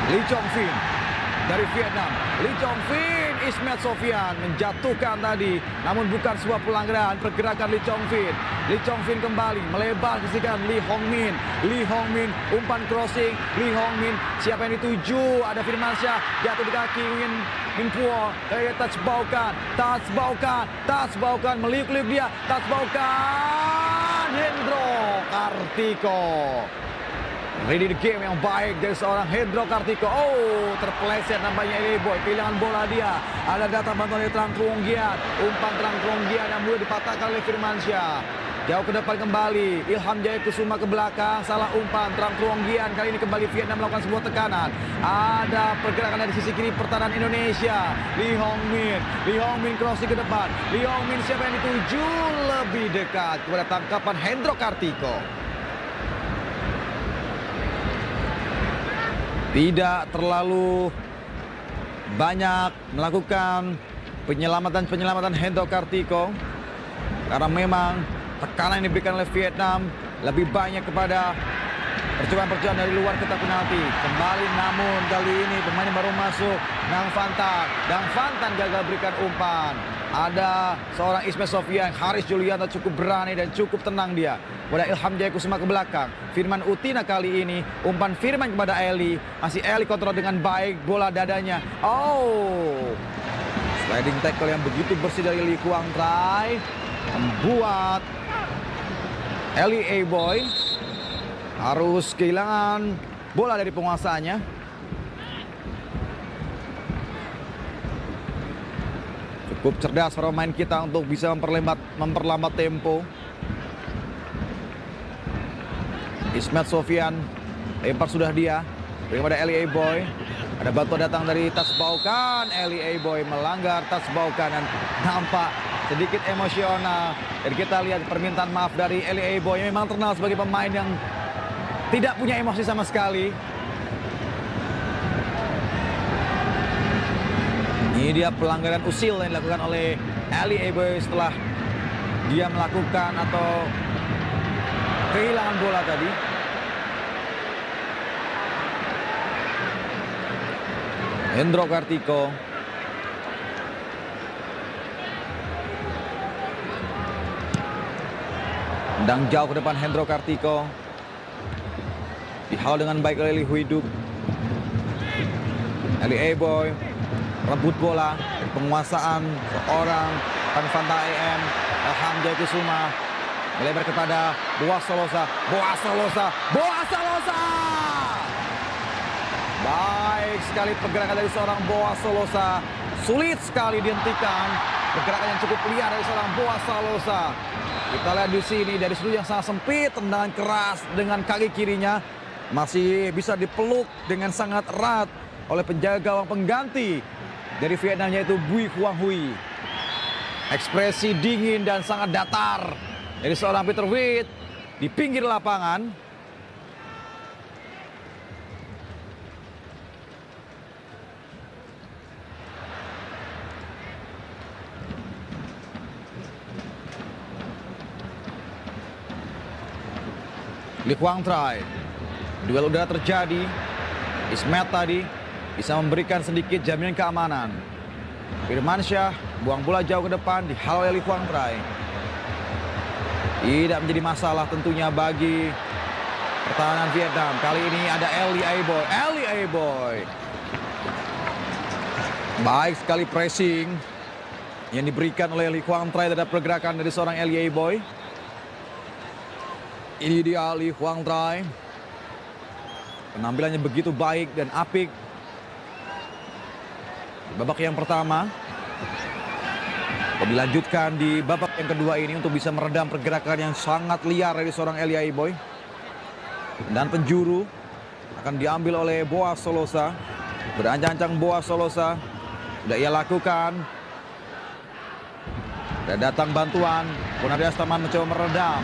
Lee Chong Fin dari Vietnam, Lee Chong Fin, Ismail Sofyan menjatuhkan tadi namun bukan sebuah pelanggaran pergerakan Lee Chong Fin. Lee Chong Fin kembali melebar ke sisikan Lee Hong Min. Lee Hong Min umpan crossing. Lee Hong Min siapa yang dituju? Ada Firmansyah jatuh di kaki Min Puo. Touch baukan meliuk-liuk dia. Touch baukan Hendro Kartiko. Ready the game yang baik dari seorang Hendro Kartiko. Oh, terpeleset nampaknya Eli Boy. Pilihan bola dia. Ada datang bantuan dari Trang Truong Giat. Umpan Trang Truong Giat yang mulai dipatahkan oleh Firmansyah. Jauh ke depan kembali. Ilham Jaya Kusuma ke belakang. Salah umpan. Trang Truong Giat. Kali ini kembali Vietnam melakukan sebuah tekanan. Ada pergerakan dari sisi kiri pertahanan Indonesia. Lee Hong Min. Lee Hong Min crossing ke depan. Lee Hong Min siapa yang dituju? Lebih dekat kepada tangkapan Hendro Kartiko. Tidak terlalu banyak melakukan penyelamatan Hendro Kartiko karena memang tekanan yang diberikan oleh Vietnam lebih banyak kepada percobaan-percobaan dari luar kotak penalti. Kembali namun kali ini pemain baru masuk, Dang Fantan gagal berikan umpan. Ada seorang Ismail Sofyan, Haris Julianto cukup berani dan cukup tenang dia. Kepada Ilham Jaya Kusuma ke belakang. Firman Utina kali ini, umpan Firman kepada Eli. Masih Eli kontrol dengan baik bola dadanya. Oh, sliding tackle yang begitu bersih dari Lee Kuang Trai membuat Eli Aiboy harus kehilangan bola dari penguasanya. Cukup cerdas para pemain kita untuk bisa memperlambat tempo. Ismail Sofyan lempar sudah dia daripada Eli Aiboy. Ada bantuan datang dari Tas Baukan. Eli Aiboy melanggar Tas Baukan dan nampak sedikit emosional. Dan kita lihat permintaan maaf dari Eli Aiboy yang memang terkenal sebagai pemain yang tidak punya emosi sama sekali. Ini dia pelanggaran usil yang dilakukan oleh Eli Aiboy setelah dia melakukan atau kehilangan bola tadi. Hendro Kartiko. Tendang jauh ke depan Hendro Kartiko. Dihalau dengan baik oleh Lee Huiduk. Eli Aiboy rebut bola. Penguasaan seorang Tan Fanta AM. Ilham Jaya Kusuma melebar kepada Boas Solosa. Baik sekali pergerakan dari seorang Boas Solosa. Sulit sekali dihentikan. Pergerakan yang cukup liar dari seorang Boas Solosa. Kita lihat di sini dari sudut yang sangat sempit, tendangan keras dengan kaki kirinya masih bisa dipeluk dengan sangat erat oleh penjaga gawang pengganti dari Vietnam yaitu Bui Huang Hui. Ekspresi dingin dan sangat datar dari seorang Peter Witt di pinggir lapangan. Lee Kuang Trai. Duel udara terjadi. Ismet tadi bisa memberikan sedikit jaminan keamanan. Firmansyah buang bola jauh ke depan, dihalau oleh Lee Kuang Trai. Tidak menjadi masalah tentunya bagi pertahanan Vietnam. Kali ini ada Eli Aiboy. Baik sekali pressing yang diberikan oleh Lee Kuang Trai terhadap pergerakan dari seorang Eli Aiboy. Ini dia Lee Kuang Trai. Penampilannya begitu baik dan apik. Babak yang pertama. Dan dilanjutkan di babak yang kedua ini untuk bisa meredam pergerakan yang sangat liar dari seorang Elia Boy. Dan penjuru akan diambil oleh Boaz Solosa. Berancang-ancang Boaz Solosa. Sudah ia lakukan. Dan datang bantuan. Ponario Astaman mencoba meredam.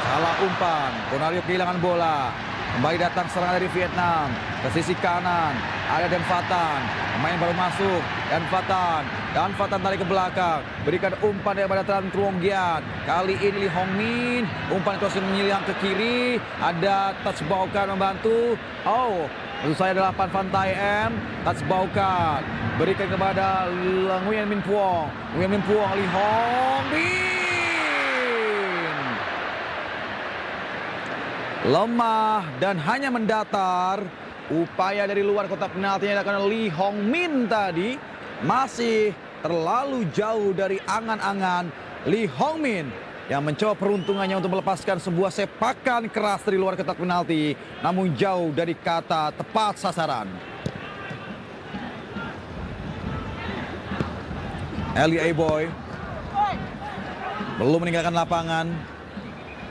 Salah umpan. Ponario kehilangan bola. Kembali datang serangan dari Vietnam. Ke sisi kanan. Ada Dan Fatan. Pemain baru masuk. Dan Fatan tarik ke belakang. Berikan umpan daripada Tran Truong Giat. Kali ini Lee Hong Min. Umpan crossing menyilang ke kiri. Ada touch Baukan membantu. Oh, maksud saya adalah Pan Van Tai M. Touch Baukan. Berikan kepada Nguyen Min Phuong. Nguyen Min Phuong. Lee Hong Min. Lemah dan hanya mendatar. Upaya dari luar kotak penalti yang dilakukan Lee Hong Min tadi masih terlalu jauh dari angan-angan Lee Hong Min yang mencoba peruntungannya untuk melepaskan sebuah sepakan keras dari luar kotak penalti, namun jauh dari kata tepat sasaran. Elia Boy belum meninggalkan lapangan.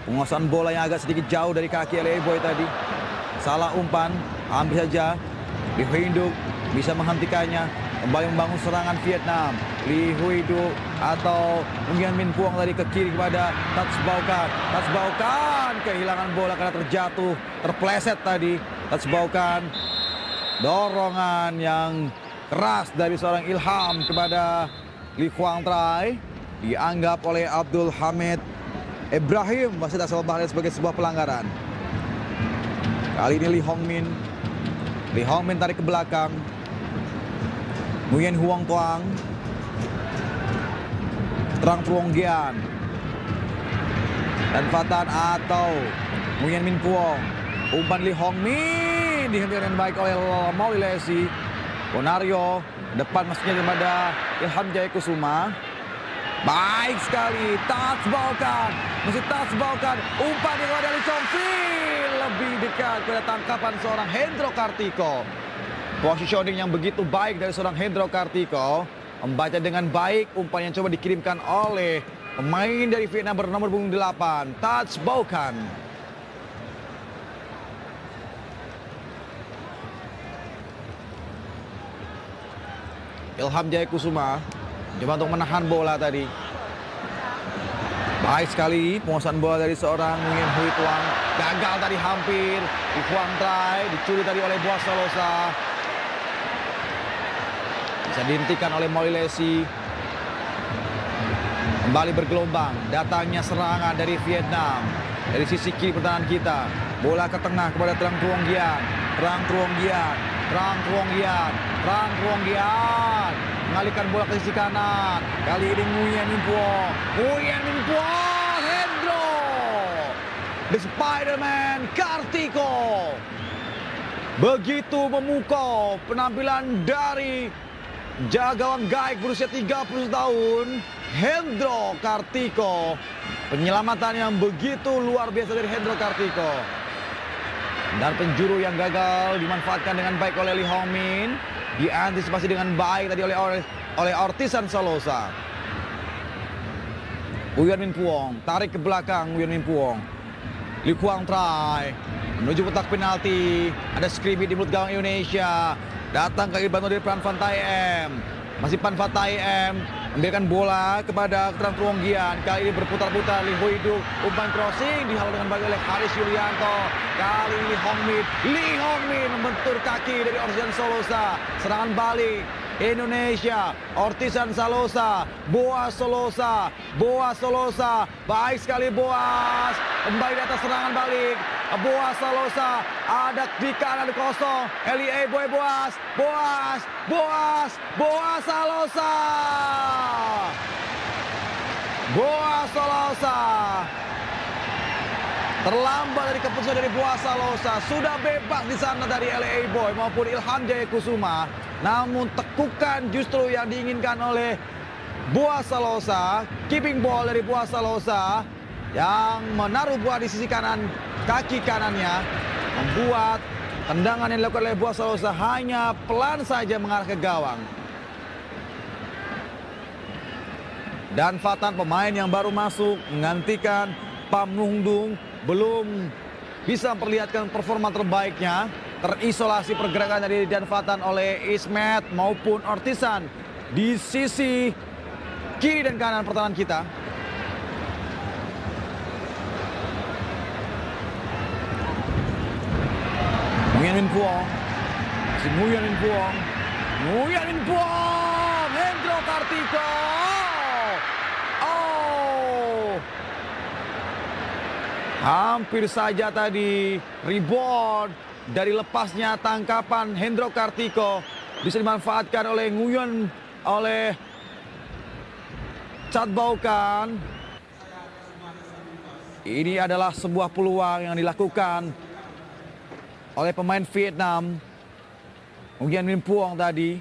Penguasaan bola yang agak sedikit jauh dari kaki Elia Boy tadi. Salah umpan, hampir saja Lee Hui Duk bisa menghentikannya. Kembali membangun serangan Vietnam. Lee Hui Duk atau Nguyen Min Phuong tadi ke kiri kepada Touch Baukan. Touch Baukan kehilangan bola karena terjatuh, terpleset tadi. Touch Baukan. Dorongan yang keras dari seorang Ilham kepada Lee Quang Trai dianggap oleh Abdul Hamid Ibrahim wasit asal Bahrain sebagai sebuah pelanggaran. Kali ini Lee Hong Min. Lee Hong Min tarik ke belakang. Nguyen Huong Tuang. Trang Truong Gian. Dan Fatan atau Nguyen Min Phuong. Umpan Lee Hong Min dihentikan dengan baik oleh Mauli Lesi. Ponario depan masuknya kepada Ilham Jaya Kusuma. Baik sekali, touch Baukan. Masih touch Baukan. Umpan kepada Lee Chong Fil. Lebih dekat pada tangkapan seorang Hendro Kartiko. Positioning yang begitu baik dari seorang Hendro Kartiko. Membaca dengan baik umpan yang coba dikirimkan oleh pemain dari Vietnam bernomor punggung 8, Touch Baukan. Ilham Jaya Kusuma coba untuk menahan bola tadi. Baik sekali penguasaan bola dari seorang Nguyen Hui Tuang. Gagal tadi hampir. Di Quang Trai dicuri tadi oleh Boaz Solosa. Bisa dihentikan oleh Mauli Lesi. Kembali bergelombang. Datangnya serangan dari Vietnam. Dari sisi kiri pertahanan kita. Bola ke tengah kepada Trang Truong Gian. Trang Truong Gian. Trang Truong Gian. Trang Truong Gian. Mengalihkan bola ke sisi kanan. Kali ini Nguyen Min Phuong. Nguyen Min Phuong. Hendro. The Spider-Man Kartiko. Begitu memukau penampilan dari jagoan gaik berusia 30 tahun. Hendro Kartiko. Penyelamatan yang begitu luar biasa dari Hendro Kartiko. Dan penjuru yang gagal dimanfaatkan dengan baik oleh Lee Hong Min. Diantisipasi dengan baik tadi oleh Ortisan Solosa. Nguyen Min Phuong tarik ke belakang. Nguyen Min Phuong. Lee Quang Trai menuju kotak penalti. Ada skribit di mulut gawang Indonesia. Datang ke bantu dari Pan Van Tai M. Masih Pan Van Tai M membiarkan bola kepada Trang Truong Gian. Kali ini berputar-putar Lee Hui Duk. Umpan crossing dihalau dengan baik oleh Haris Yulianto. Kali ini Lee Hong Min membentur kaki dari Ortisan Solosa. Serangan balik Indonesia. Ortisan Solosa. Boaz Solosa. Boaz Solosa. Baik sekali Boaz. Kembali di atas serangan balik. Boaz Solosa. Ada di kanan kosong. Elia Boy Boaz. Boaz. Boaz. Boaz Solosa. Boaz Solosa. Terlambat dari keputusan dari Boaz Solosa. Sudah bebas di sana dari Elia Boy maupun Ilham Jaya Kusuma. Namun tekukan justru yang diinginkan oleh Boaz Solosa. Keeping ball dari Boaz Solosa yang menaruh bola di sisi kanan kaki kanannya. Membuat tendangan yang dilakukan oleh Boaz Solosa hanya pelan saja mengarah ke gawang. Dan Fatan, pemain yang baru masuk, menggantikan Pham Ngung Dung, belum bisa memperlihatkan performa terbaiknya. Terisolasi pergerakan dari Dan Fatan oleh Ismet maupun Ortisan di sisi kiri dan kanan pertahanan kita. Nguyen Minh Phuong, Nguyen Minh Phuong, Nguyen Minh Phuong, Hendro Kartiko. Oh, hampir saja tadi rebound dari lepasnya tangkapan Hendro Kartiko bisa dimanfaatkan oleh Nguyen, oleh Chat Bao Can. Ini adalah sebuah peluang yang dilakukan oleh pemain Vietnam, Nguyen Minh Phuong tadi,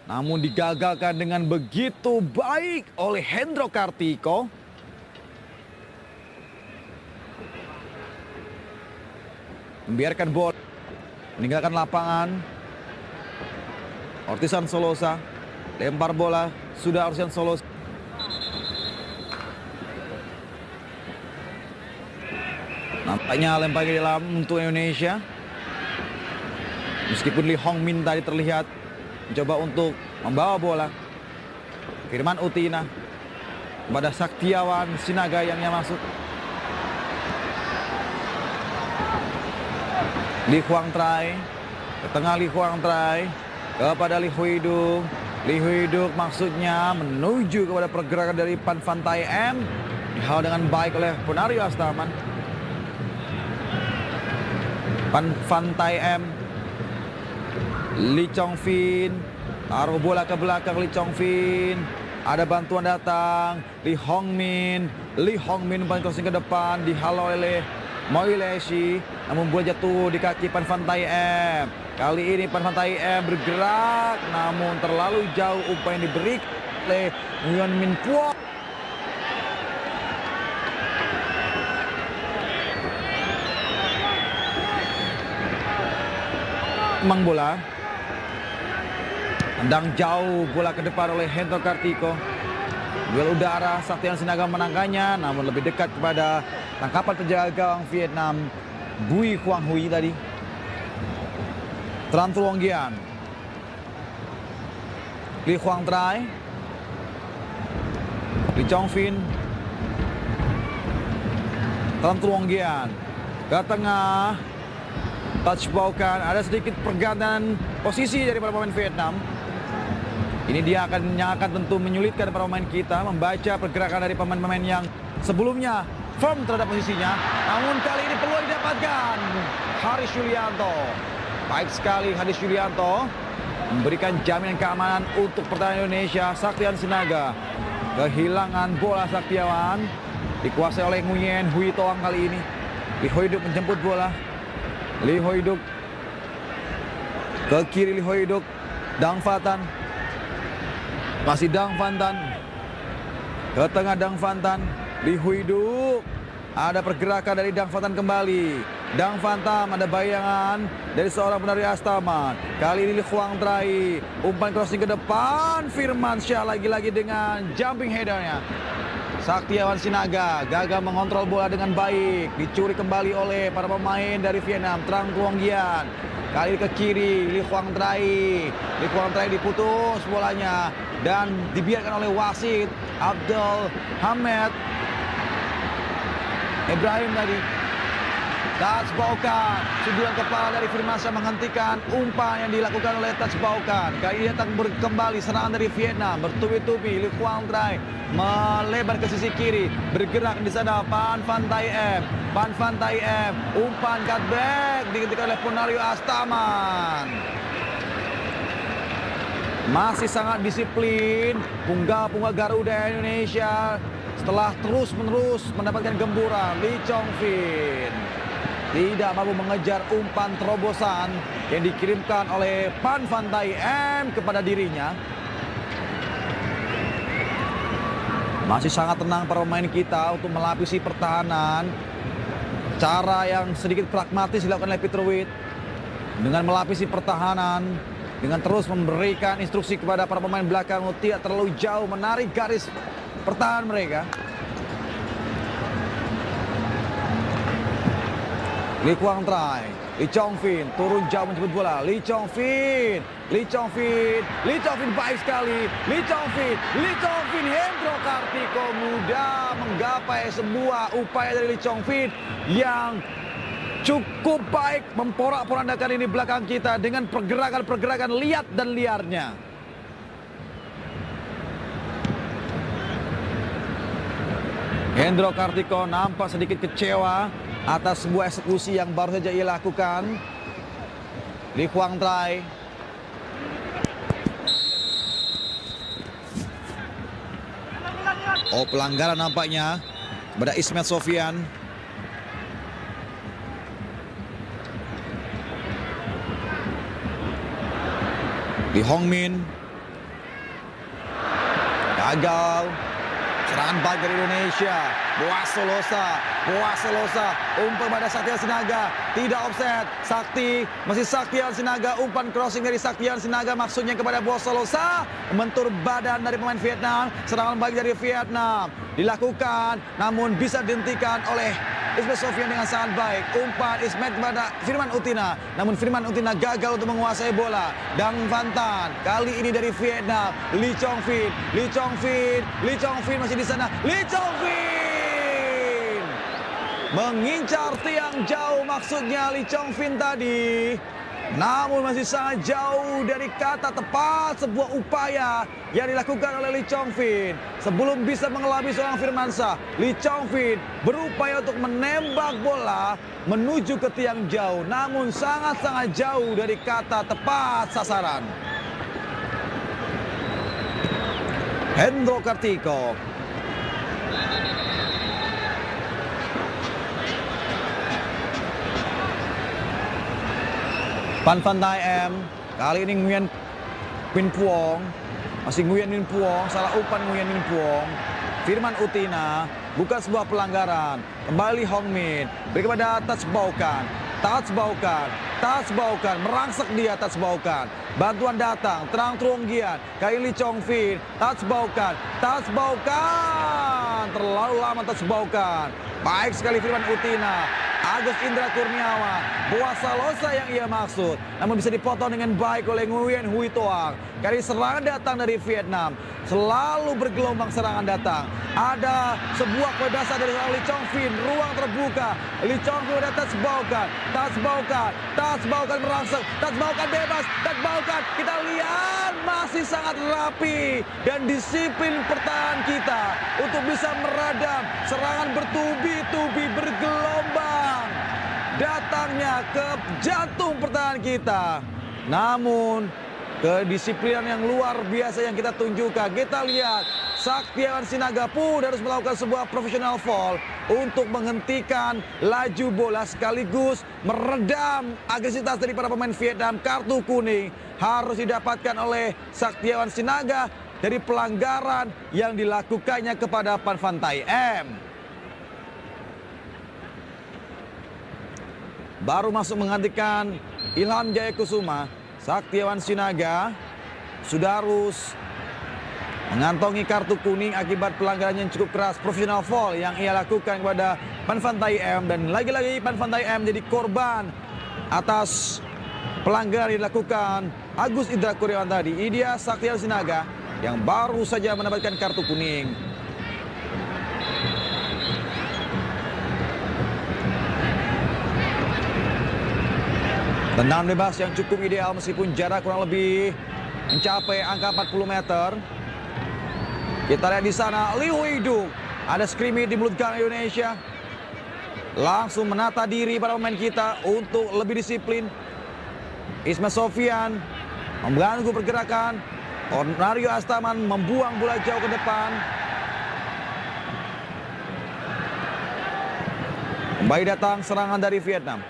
namun digagalkan dengan begitu baik oleh Hendro Kartiko. Membiarkan bola meninggalkan lapangan. Ortisan Solosa lempar bola, sudah Ortisan Solosa. Nampaknya lempar ke dalam untuk Indonesia. Meskipun Lee Hong Min tadi terlihat mencoba untuk membawa bola. Firman Utina kepada Saktiawan Sinaga yang masuk. Lee Huang Trai ke tengah, Lee Huang Trai kepada Lee Hui Duk. Lee Hui Duk maksudnya menuju kepada pergerakan dari Phan Van Tai M. Dihal dengan baik oleh Ponario Astaman. Phan Van Tai M, Lee Chong Fin, taruh bola ke belakang Lee Chong Fin. Ada bantuan datang, Lee Hong Min umpan crossing ke depan, dihalau oleh Moi Leshi. Namun bola jatuh di kaki Phan Van Tai M. Kali ini Phan Van Tai M bergerak, namun terlalu jauh umpan yang diberi oleh Nguyen Minh Phuong. Memang bola tendang jauh, bola ke depan oleh Hendro Kartiko. Duel udara, Saktiawan Sinaga menangkannya, namun lebih dekat kepada tangkapan penjaga gawang Vietnam, Bui Quang Huy tadi. Tran Truong Gian, Lee Huang Trai, Lee Chong Fin, Tran Truong Gian ke tengah. Touch Bao Can, ada sedikit pergantian posisi dari para pemain Vietnam. Ini dia yang akan tentu menyulitkan para pemain kita membaca pergerakan dari pemain-pemain yang sebelumnya firm terhadap posisinya. Namun kali ini peluang didapatkan Haris Yulianto. Baik sekali Haris Yulianto memberikan jaminan keamanan untuk pertahanan Indonesia. Saktiawan Sinaga kehilangan bola. Saktiawan dikuasai oleh Nguyen Hui Toang kali ini. Lee Hui Duk menjemput bola. Lee Hui Duk ke kiri, Lee Hui Duk, Dang Fatan, masih Dang Fatan ke tengah, Dang Fatan, Lee Hui Duk. Ada pergerakan dari Dang Fatan kembali. Dang Fatan, ada bayangan dari seorang Ponario Astaman. Kali ini Lee Huang Trai, umpan crossing ke depan. Firman Syah lagi-lagi dengan jumping headernya. Saktiawan Sinaga gagal mengontrol bola dengan baik. Dicuri kembali oleh para pemain dari Vietnam. Tran Truong Gian. Kali ke kiri, Lee Huang Trai. Lee Huang Trai diputus bolanya. Dan dibiarkan oleh wasit Abdul Hamid Ibrahim tadi. Touch Bao Can, sundulan kepala dari Firman Syah menghentikan umpan yang dilakukan oleh Touch Bao Can. Kali ini datang kembali serangan dari Vietnam, bertubi-tubi. Lee Huang Trai melebar ke sisi kiri, bergerak di sana Phan Van Tai M. Phan Van Tai M, umpan cutback dihentikan oleh Ponario Astaman. Masih sangat disiplin punggal-punggal Garuda Indonesia setelah terus-menerus mendapatkan gemburan. Lee Chong Fin tidak mampu mengejar umpan terobosan yang dikirimkan oleh Phan Van Tai M kepada dirinya. Masih sangat tenang para pemain kita untuk melapisi pertahanan. Cara yang sedikit pragmatis dilakukan oleh Peter Witt dengan melapisi pertahanan, dengan terus memberikan instruksi kepada para pemain belakang untuk tidak terlalu jauh menarik garis pertahanan mereka. Lee Kwang Trai, Lee Chong Fin turun jauh menjemput bola. Lee Chong Fin baik sekali. Lee Chong Fin, Hendro Kartiko mudah menggapai sebuah upaya dari Lee Chong Fin yang cukup baik memporak-porandakan ini belakang kita dengan pergerakan-pergerakan liat dan liarnya. Hendro Kartiko nampak sedikit kecewa atas sebuah eksekusi yang baru saja ia lakukan. Lee Kwang Trai. Oh, pelanggaran nampaknya pada Ismet Sofyan. Lee Hongmin. Gagal. Serangan balik dari Indonesia. Boas Solosa. Umpan pada Saktiawan Sinaga. Tidak offset. Sakti. Masih Saktiawan Sinaga. Umpan crossing dari Saktiawan Sinaga. Maksudnya kepada Boas Solosa. Membentur badan dari pemain Vietnam. Serangan balik dari Vietnam. Dilakukan. Namun bisa dihentikan oleh Ismet Sofyan dengan sangat baik. Umpan Ismet kepada Firman Utina. Namun Firman Utina gagal untuk menguasai bola. Dang Van Tan. Kali ini dari Vietnam. Lee Chong Fin masih di sana. Lee Chong Fin mengincar tiang jauh, maksudnya Lee Chong Fin tadi. Namun masih sangat jauh dari kata tepat sebuah upaya yang dilakukan oleh Lee Chong Fin. Sebelum bisa mengelabui seorang Firmansyah, Lee Chong Fin berupaya untuk menembak bola menuju ke tiang jauh. Namun sangat-sangat jauh dari kata tepat sasaran. Hendro Kartiko. Pan Van Taem. Kali ini Nguyen Min Phuong. Masih Nguyen Min Phuong. Salah umpan Nguyen Min Phuong. Firman Utina. Bukan sebuah pelanggaran. Kembali Hongmin. Beri kepada Tats Baukan. Merangsek dia Tats Baukan. Bantuan datang. Terang Truonggian. Kali Lee Chong Fin. Tats Baukan. Terlalu lama Tats Baukan. Baik sekali Firman Utina. Agus Indra Kurniawan. Boas Salosa yang ia maksud. Namun bisa dipotong dengan baik oleh Nguyen Huy Toang. Kali serangan datang dari Vietnam. Selalu bergelombang serangan datang. Ada sebuah kebebasan dari Lee Chong Fin. Ruang terbuka. Lee Chong Fin ada Tats Baukan merangsek. Tats Baukan bebas. Kita lihat masih sangat rapi. Dan disiplin pertahanan kita untuk bisa meredam serangan bertubi-tubi bergelombang datangnya ke jantung pertahanan kita. Namun kedisiplinan yang luar biasa yang kita tunjukkan. Kita lihat Saktiawan Sinaga pun harus melakukan sebuah professional foul untuk menghentikan laju bola sekaligus meredam agresivitas dari para pemain Vietnam. Kartu kuning harus didapatkan oleh Saktiawan Sinaga dari pelanggaran yang dilakukannya kepada Pan Van Taem. Baru masuk menggantikan Ilham Jaya Kusuma. Saktiawan Sinaga sudah harus mengantongi kartu kuning akibat pelanggaran yang cukup keras, professional foul yang ia lakukan kepada Pan Van Taem. Dan lagi-lagi Pan Van Taem menjadi korban atas pelanggaran yang dilakukan Agus Indra Kurniawan tadi. Ini dia Saktiawan Sinaga yang baru saja mendapatkan kartu kuning. Tendangan bebas yang cukup ideal meskipun jarak kurang lebih mencapai angka 40 meter. Kita lihat di sana Lee Hui Dung. Ada scrimmage di mulut gawang Indonesia. Langsung menata diri para pemain kita untuk lebih disiplin. Ismet Sofyan mengganggu pergerakan. Ornario Astaman membuang bola jauh ke depan. Kembali datang serangan dari Vietnam.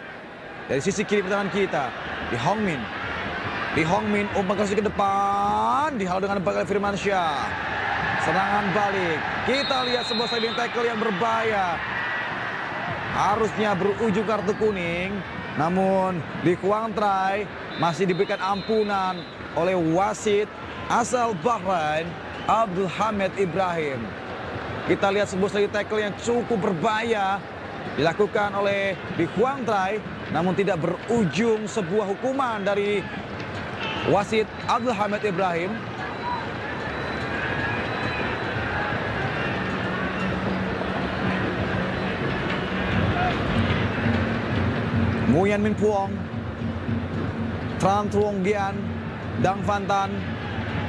Dari sisi kiri pertahanan kita, Lee Hongmin umpan ke depan, dihalau dengan baik oleh Firmansyah. Serangan balik. Kita lihat sebuah sliding tackle yang berbahaya. Harusnya berujung kartu kuning, namun Lee Kwang Trai masih diberikan ampunan oleh wasit asal Bahrain, Abdul Hamid Ibrahim. Kita lihat sebuah strategi tackle yang cukup berbahaya dilakukan oleh Li Huang Trai, namun tidak berujung sebuah hukuman dari wasit Abdul Hamid Ibrahim. Nguyen Minh Phuong, Tran Truong Gian, Dang Van Tan.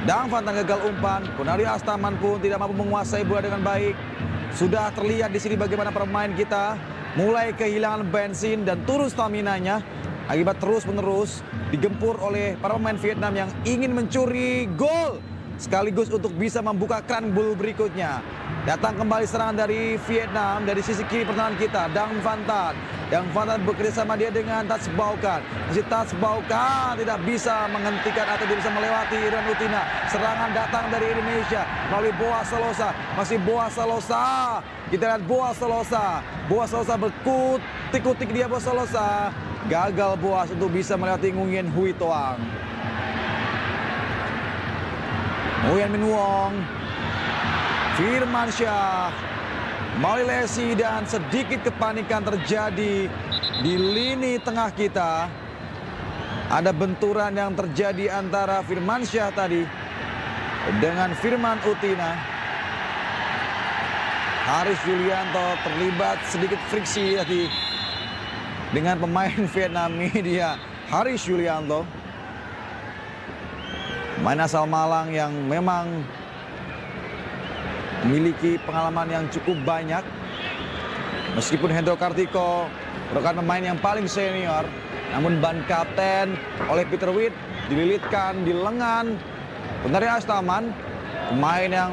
Dang Van Tan gagal umpan. Ponari Astaman pun tidak mampu menguasai bola dengan baik. Sudah terlihat di sini bagaimana pemain kita mulai kehilangan bensin dan turun staminanya akibat terus-menerus digempur oleh para pemain Vietnam yang ingin mencuri gol sekaligus untuk bisa membuka keran gol berikutnya. Datang kembali serangan dari Vietnam dari sisi kiri pertahanan kita. Dang Van Tan. Dang Van Tan bekerja sama dia dengan Tats Bau Can. Masih Tats Bau Can tidak bisa menghentikan atau tidak bisa melewati Irwan Utina. Serangan datang dari Indonesia melalui Boas Salosa. Masih Boas Salosa. Kita lihat Boas Salosa. Boas Salosa berkutik-kutik dia Boas Salosa. Gagal Boas untuk bisa melewati Nguyen Huy Toang. Nguyen Minh Vuong, Firmansyah, melalui lesi dan sedikit kepanikan terjadi di lini tengah kita. Ada benturan yang terjadi antara Firmansyah tadi dengan Firman Utina. Haris Yulianto terlibat sedikit friksi tadi dengan pemain Vietnam media Haris Yulianto. Pemain asal Malang yang memang memiliki pengalaman yang cukup banyak. Meskipun Hendro Kartiko merupakan pemain yang paling senior, namun ban kapten oleh Peter Witt dililitkan di lengan Ponari Astaman, pemain yang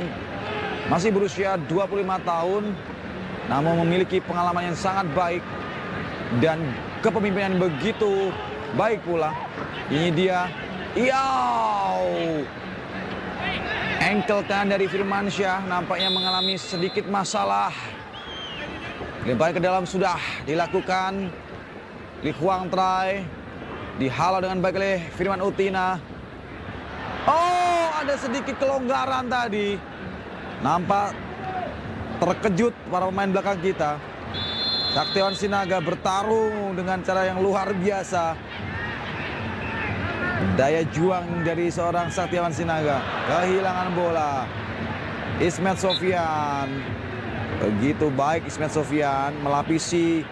masih berusia 25 tahun, namun memiliki pengalaman yang sangat baik dan kepemimpinan begitu baik pula. Ini dia, ankle kanan dari Firmansyah nampaknya mengalami sedikit masalah. Lemparan ke dalam sudah dilakukan. Li Huang Trai dihalau dengan baik oleh Firman Utina. Oh, ada sedikit kelonggaran tadi. Nampak terkejut para pemain belakang kita. Saktiawan Sinaga bertarung dengan cara yang luar biasa. Daya juang dari seorang Saktiawan Sinaga. Kehilangan bola. Ismet Sofyan. Begitu baik Ismet Sofyan melapisi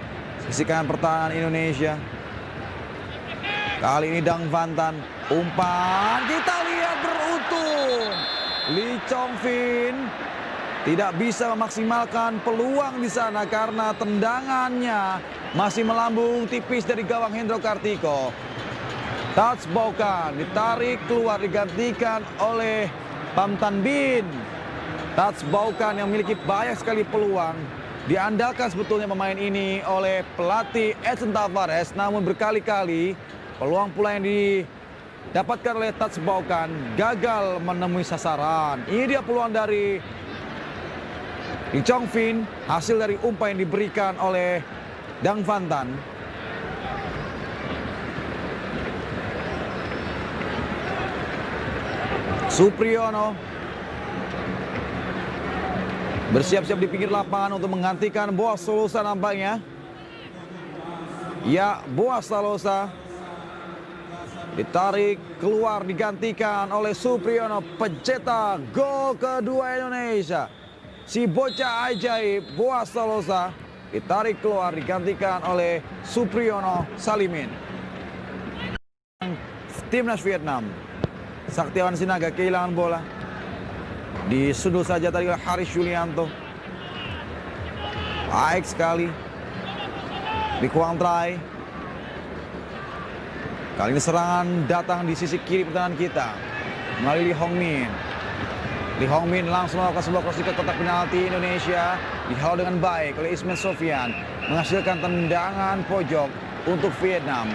sisi kanan pertahanan Indonesia. Kali ini Dang Van Tan. Umpan. Kita lihat beruntung. Lee Chong Fin tidak bisa memaksimalkan peluang di sana karena tendangannya masih melambung tipis dari gawang Hendro Kartiko. Tats Bau Can ditarik keluar digantikan oleh Pham Thanh Binh. Tats Bau Can yang memiliki banyak sekali peluang. Diandalkan sebetulnya pemain ini oleh pelatih Edson Tavares, namun berkali-kali peluang pula yang didapatkan oleh Tats Bau Can gagal menemui sasaran. Ini dia peluang dari Lee Chong Fin, hasil dari umpan yang diberikan oleh Dang Van Tan. Supriyono bersiap-siap di pinggir lapangan untuk menggantikan Boas Salosa nampaknya. Ya, Boas Salosa ditarik keluar digantikan oleh Supriyono. Pencetak gol kedua Indonesia. Si bocah ajaib Boas Salosa ditarik keluar digantikan oleh Supriyono Salimin. Timnas Vietnam. Saktiawan Sinaga kehilangan bola. Disundul saja tadi oleh Haris Yulianto. Baik sekali. Li Huang Trai. Kali ini serangan datang di sisi kiri pertahanan kita melalui Lee Hong Min. Lee Hong Min langsung melakukan sebuah crossing ke kotak penalti Indonesia. Dihalau dengan baik oleh Ismet Sofyan. Menghasilkan tendangan pojok untuk Vietnam.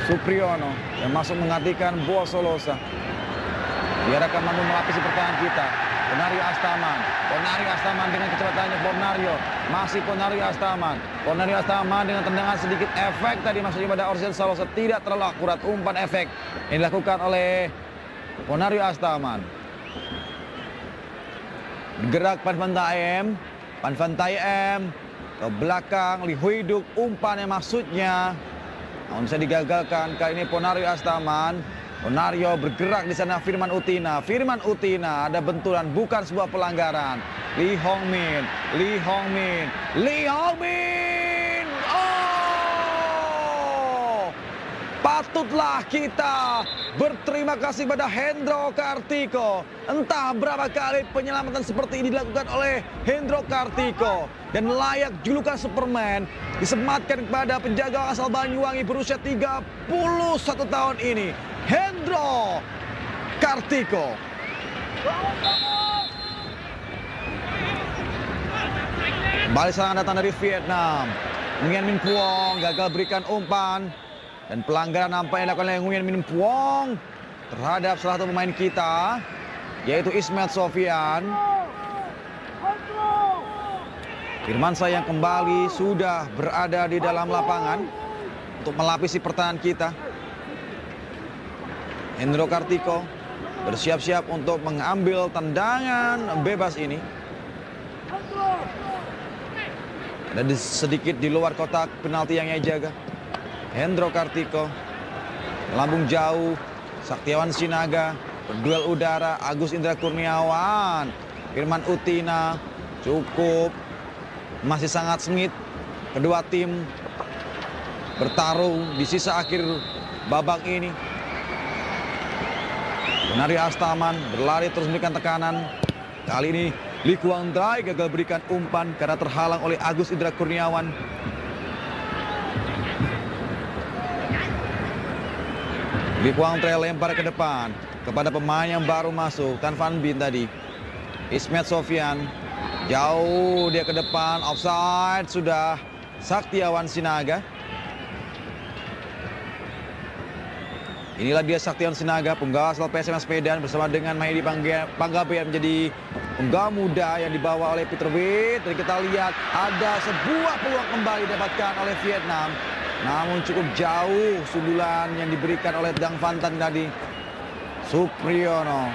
Supriyono yang masuk menggantikan Boas Salosa. Diharapkan mampu melapisi pertahanan kita. Ponario Astaman. Ponario Astaman dengan kecepatannya. Ponario. Masih Ponario Astaman. Ponario Astaman dengan tendangan sedikit efek tadi maksudnya pada Orsen Salosa. Tidak terlalu akurat umpan efek yang dilakukan oleh Ponario Astaman. Bergerak Pan Van Taem. Pan Van Taem ke belakang. Lee Huiduk umpan yang maksudnya. Namun bisa digagalkan. Kali ini Ponario Astaman. Ponario bergerak di sana. Firman Utina. Firman Utina ada benturan, bukan sebuah pelanggaran. Lee Hong-min. Lee Hong-min. Lee Hong-min. Oh! Patutlah kita berterima kasih pada Hendro Kartiko. Entah berapa kali penyelamatan seperti ini dilakukan oleh Hendro Kartiko. Dan layak julukan Superman disematkan kepada penjaga asal Banyuwangi berusia 31 tahun ini. Hendro Kartiko. Kembali serangan datang dari Vietnam. Nguyen Minh Phuong gagal berikan umpan. Dan pelanggaran nampaknya dilakukan oleh Nguyen Minh Phuong terhadap salah satu pemain kita, yaitu Ismet Sofyan. Firmansyah yang kembali sudah berada di dalam lapangan untuk melapisi pertahanan kita. Hendro Kartiko bersiap-siap untuk mengambil tendangan bebas ini. Ada sedikit di luar kotak penalti yang ia jaga. Hendro Kartiko, lambung jauh, Saktiawan Sinaga, berduel udara, Agus Indra Kurniawan, Firman Utina, cukup, masih sangat sengit. Kedua tim bertarung di sisa akhir babak ini. Ponario Astaman berlari terus memberikan tekanan. Kali ini Lee Kwang Dai gagal berikan umpan karena terhalang oleh Agus Indra Kurniawan. Lee Kwang Dai lempar ke depan kepada pemain yang baru masuk, Tan Van Bin tadi. Ismet Sofyan jauh dia ke depan, offside sudah. Saktiawan Sinaga. Inilah dia Saktiawan Sinaga, penggawa asal PSMS Medan bersama dengan Mahedi Panggabean menjadi penggawa muda yang dibawa oleh Peter Witt. Dan kita lihat ada sebuah peluang kembali didapatkan oleh Vietnam. Namun cukup jauh sundulan yang diberikan oleh Dang Van Tan tadi. Supriyono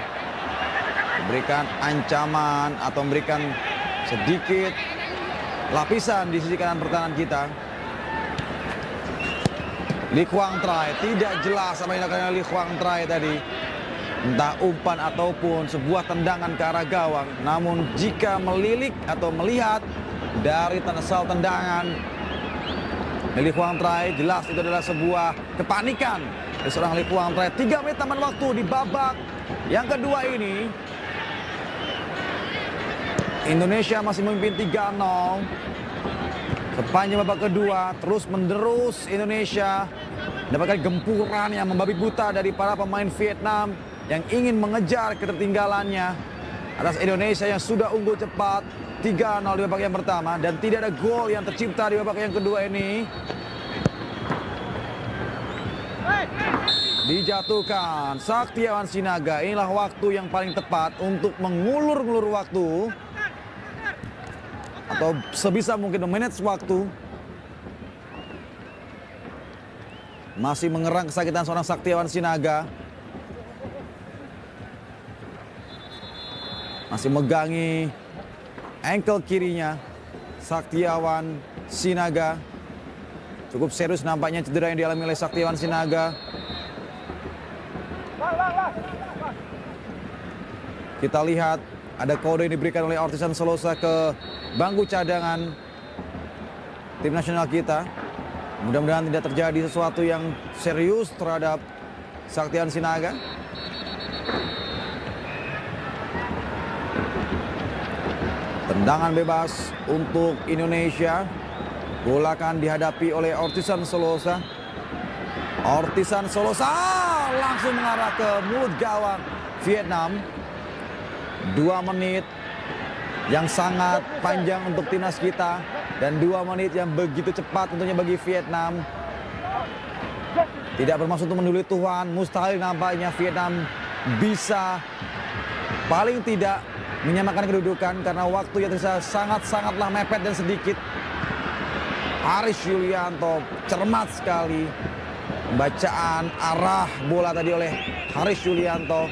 memberikan ancaman atau memberikan sedikit lapisan di sisi kanan pertahanan kita. Lee Kwang Dai, tidak jelas apa yang dilakukan Lee Kwang Dai tadi. Entah umpan ataupun sebuah tendangan ke arah gawang. Namun jika melilik atau melihat dari asal tendangan Lee Kwang Dai, jelas itu adalah sebuah kepanikan dari seorang Lee Kwang Dai. 3 menit taman waktu di babak yang kedua ini. Indonesia masih memimpin 3-0. Sepanjang babak kedua, terus-menerus Indonesia mendapatkan gempuran yang membabi buta dari para pemain Vietnam yang ingin mengejar ketertinggalannya atas Indonesia yang sudah unggul cepat 3-0 di babak yang pertama. Dan tidak ada gol yang tercipta di babak yang kedua ini. Dijatuhkan Saktiawan Sinaga. Inilah waktu yang paling tepat untuk mengulur-ngulur waktu, atau sebisa mungkin memanage waktu. Masih mengerang kesakitan seorang Saktiawan Sinaga. Masih megangi ankle kirinya Saktiawan Sinaga. Cukup serius nampaknya cedera yang dialami oleh Saktiawan Sinaga. Kita lihat ada kode yang diberikan oleh Ortisan Solosa ke bangku cadangan tim nasional kita. Mudah-mudahan tidak terjadi sesuatu yang serius terhadap Saktiawan Sinaga. Tendangan bebas untuk Indonesia. Bola akan dihadapi oleh Ortisan Solosa. Ortisan Solosa langsung mengarah ke mulut gawang Vietnam. 2 menit yang sangat panjang untuk timnas kita. Dan 2 menit yang begitu cepat tentunya bagi Vietnam. Tidak bermaksud untuk mendului Tuhan. Mustahil nampaknya Vietnam bisa paling tidak menyamakan kedudukan. Karena waktu yang tersisa sangat-sangatlah mepet dan sedikit. Haris Yulianto cermat sekali. Pembacaan arah bola tadi oleh Haris Yulianto.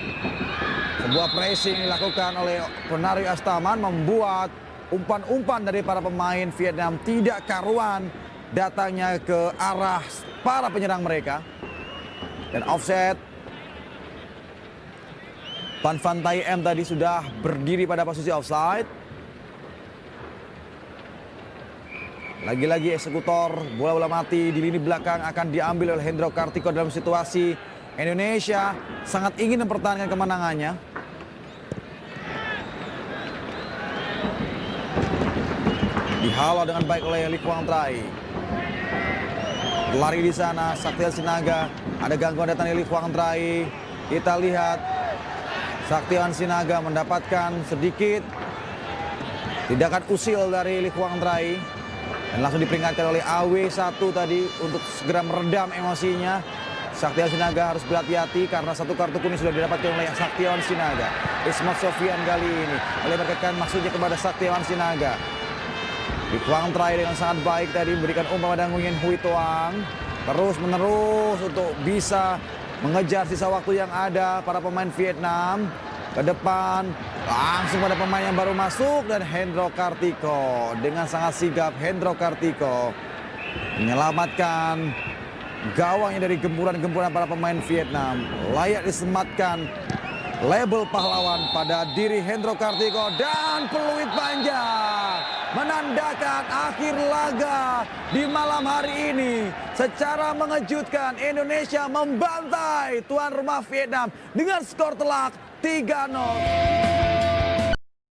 Sebuah pressing dilakukan oleh Pranariyo Astaman membuat umpan-umpan dari para pemain Vietnam tidak karuan datangnya ke arah para penyerang mereka. Dan offset. Van Tay M tadi sudah berdiri pada posisi offside. Lagi-lagi eksekutor bola mati di lini belakang akan diambil oleh Hendro Kartiko dalam situasi Indonesia sangat ingin mempertahankan kemenangannya. Dihalau dengan baik oleh Lee Kwang Trai. Lari di sana Saktiwan Sinaga, ada gangguan datang dari Lee Kwang Trai. Kita lihat Saktiwan Sinaga mendapatkan sedikit tindakan usil dari Lee Kwang Trai dan langsung diperingatkan oleh AW1 tadi untuk segera meredam emosinya. Saktiwan Sinaga harus berhati-hati karena satu kartu kuning sudah didapatkan oleh Saktiwan Sinaga. Ismat Sofian kali ini melebarkan maksudnya kepada Saktiwan Sinaga. Lee Kwang Trai dengan sangat baik tadi memberikan umpan pada Nguyen Huy Tuang. Terus menerus untuk bisa mengejar sisa waktu yang ada para pemain Vietnam. Ke depan langsung pada pemain yang baru masuk dan Hendro Kartiko. Dengan sangat sigap Hendro Kartiko menyelamatkan gawangnya dari gempuran-gempuran para pemain Vietnam. Layak disematkan label pahlawan pada diri Hendro Kartiko dan peluit panjang menandakan akhir laga di malam hari ini. Secara mengejutkan Indonesia membantai tuan rumah Vietnam dengan skor telak 3-0.